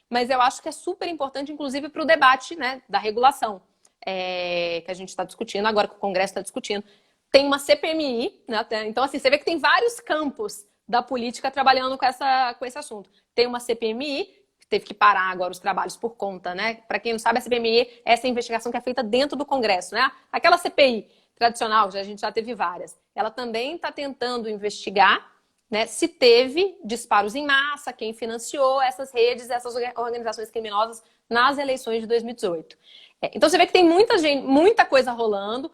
mas eu acho que é super importante, inclusive, para o debate, né, da regulação, que a gente está discutindo agora, que o Congresso está discutindo. Tem uma CPMI, né, então, assim, você vê que tem vários campos da política trabalhando com esse assunto. Tem uma CPMI, que teve que parar agora os trabalhos por conta, né? Para quem não sabe, a CPMI é essa investigação que é feita dentro do Congresso, né? Aquela CPI tradicional, a gente já teve várias. Ela também está tentando investigar, né, se teve disparos em massa, quem financiou essas redes, essas organizações criminosas nas eleições de 2018. Então você vê que tem muita coisa rolando.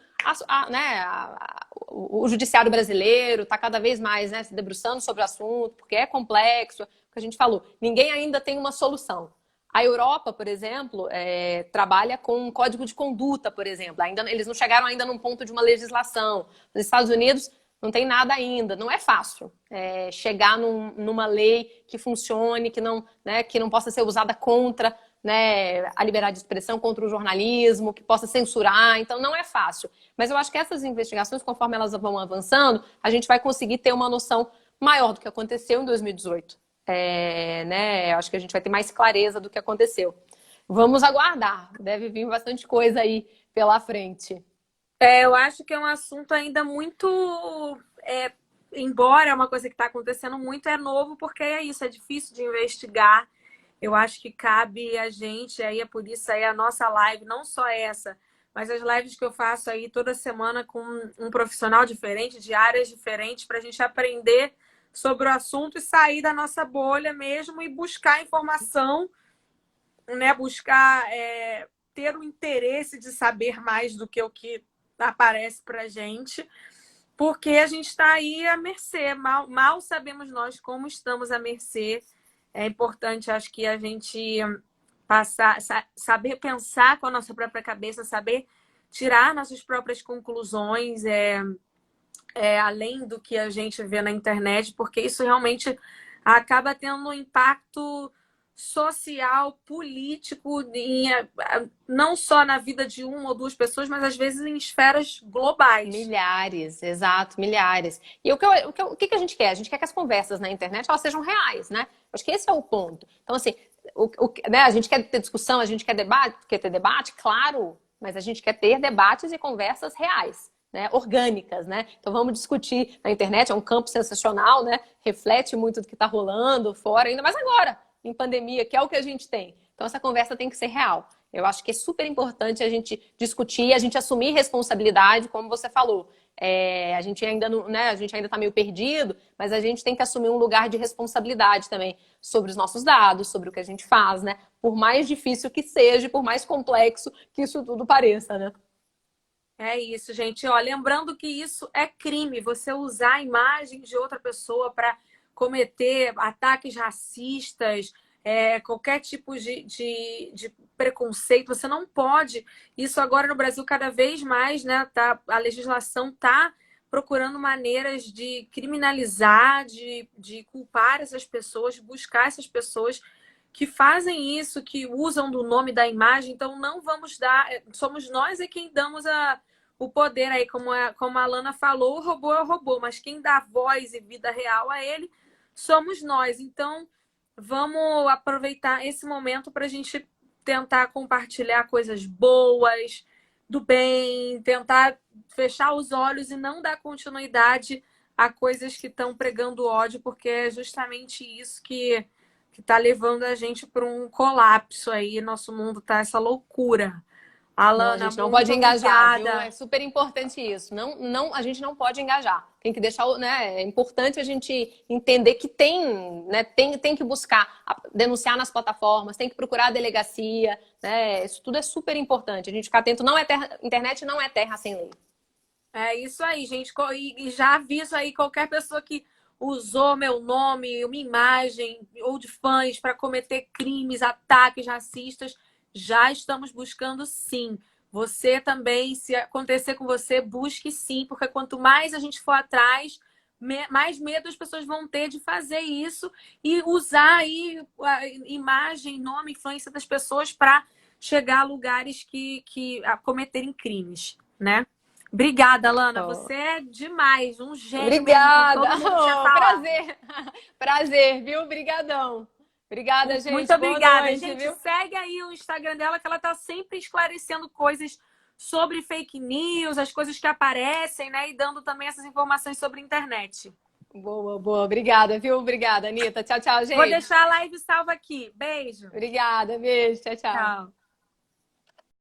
O judiciário brasileiro está cada vez mais, né, se debruçando sobre o assunto, porque é complexo, o que a gente falou. Ninguém ainda tem uma solução. A Europa, por exemplo, trabalha com um código de conduta, por exemplo. Eles não chegaram ainda num ponto de uma legislação. Nos Estados Unidos não tem nada ainda. Não é fácil chegar numa lei que funcione, que não possa ser usada contra, né, a liberdade de expressão, contra o jornalismo, que possa censurar. Então, não é fácil. Mas eu acho que essas investigações, conforme elas vão avançando, a gente vai conseguir ter uma noção maior do que aconteceu em 2018. Né? Eu acho que a gente vai ter mais clareza do que aconteceu. Vamos aguardar. Deve vir bastante coisa aí pela frente. Eu acho que é um assunto ainda muito... embora é uma coisa que está acontecendo muito, é novo, porque é isso, é difícil de investigar. Eu acho que cabe a gente, aí é por isso aí a nossa live, não só essa, mas as lives que eu faço aí toda semana com um profissional diferente, de áreas diferentes, para a gente aprender sobre o assunto e sair da nossa bolha mesmo e buscar informação, né? Buscar ter o interesse de saber mais do que o que aparece para gente, porque a gente está aí à mercê. Mal sabemos nós como estamos à mercê. É importante, acho que a gente saber pensar com a nossa própria cabeça, saber tirar nossas próprias conclusões, além do que a gente vê na internet, porque isso realmente acaba tendo um impacto social, político, não só na vida de uma ou duas pessoas, mas às vezes em esferas globais. Milhares, exato, milhares. E o que a gente quer? A gente quer que as conversas na internet elas sejam reais, né? Acho que esse é o ponto. Então, assim, né, a gente quer ter discussão, a gente quer ter debate, claro, mas a gente quer ter debates e conversas reais. Né, orgânicas, né? Então vamos discutir na internet, é um campo sensacional, né? Reflete muito do que está rolando fora, ainda mais agora, em pandemia, que é o que a gente tem. Então essa conversa tem que ser real. Eu acho que é super importante a gente discutir, a gente assumir responsabilidade, como você falou. A gente ainda não, né? A gente ainda está meio perdido, mas a gente tem que assumir um lugar de responsabilidade também sobre os nossos dados, sobre o que a gente faz, né? Por mais difícil que seja, por mais complexo que isso tudo pareça, né? É isso, gente. Ó, lembrando que isso é crime, você usar a imagem de outra pessoa para cometer ataques racistas, qualquer tipo de preconceito, você não pode. Isso agora no Brasil cada vez mais, né? A legislação está procurando maneiras de criminalizar, de culpar essas pessoas, de buscar essas pessoas que fazem isso, que usam do nome da imagem. Então não vamos dar, somos nós quem damos o poder aí, como a Lana falou, o robô é o robô, mas quem dá voz e vida real a ele somos nós. Então vamos aproveitar esse momento para a gente tentar compartilhar coisas boas, do bem, tentar fechar os olhos e não dar continuidade a coisas que estão pregando ódio, porque é justamente isso que está levando a gente para um colapso aí. Nosso mundo tá essa loucura. Alana, a gente não pode engajar, viu? obrigada. É super importante isso. A gente não pode engajar. Tem que deixar, né? É importante a gente entender que tem que buscar denunciar nas plataformas, tem que procurar a delegacia, né? Isso tudo é super importante. A gente ficar atento. Internet não é terra sem lei. É isso aí, gente. E já aviso aí qualquer pessoa que usou meu nome, uma imagem ou de fãs para cometer crimes, ataques racistas, já estamos buscando sim. Você também, se acontecer com você, busque sim, porque quanto mais a gente for atrás, mais medo as pessoas vão ter de fazer isso e usar aí a imagem, nome, influência das pessoas para chegar a lugares que a cometerem crimes, né? Obrigada, Lana. Oh. Você é demais, um gênio mesmo, como Obrigada! todo mundo tinha Oh, falado. prazer! Prazer, viu? Obrigadão. Obrigada, Muito gente. Boa obrigada. noite, Gente, viu? segue aí o Instagram dela, que ela tá sempre esclarecendo coisas sobre fake news, as coisas que aparecem, né? E dando também essas informações sobre a internet. Boa, boa. Obrigada, viu? Obrigada, Anitta. Tchau, tchau, Vou gente. deixar a live salva aqui. Beijo. Obrigada, beijo. Tchau, tchau. Tchau.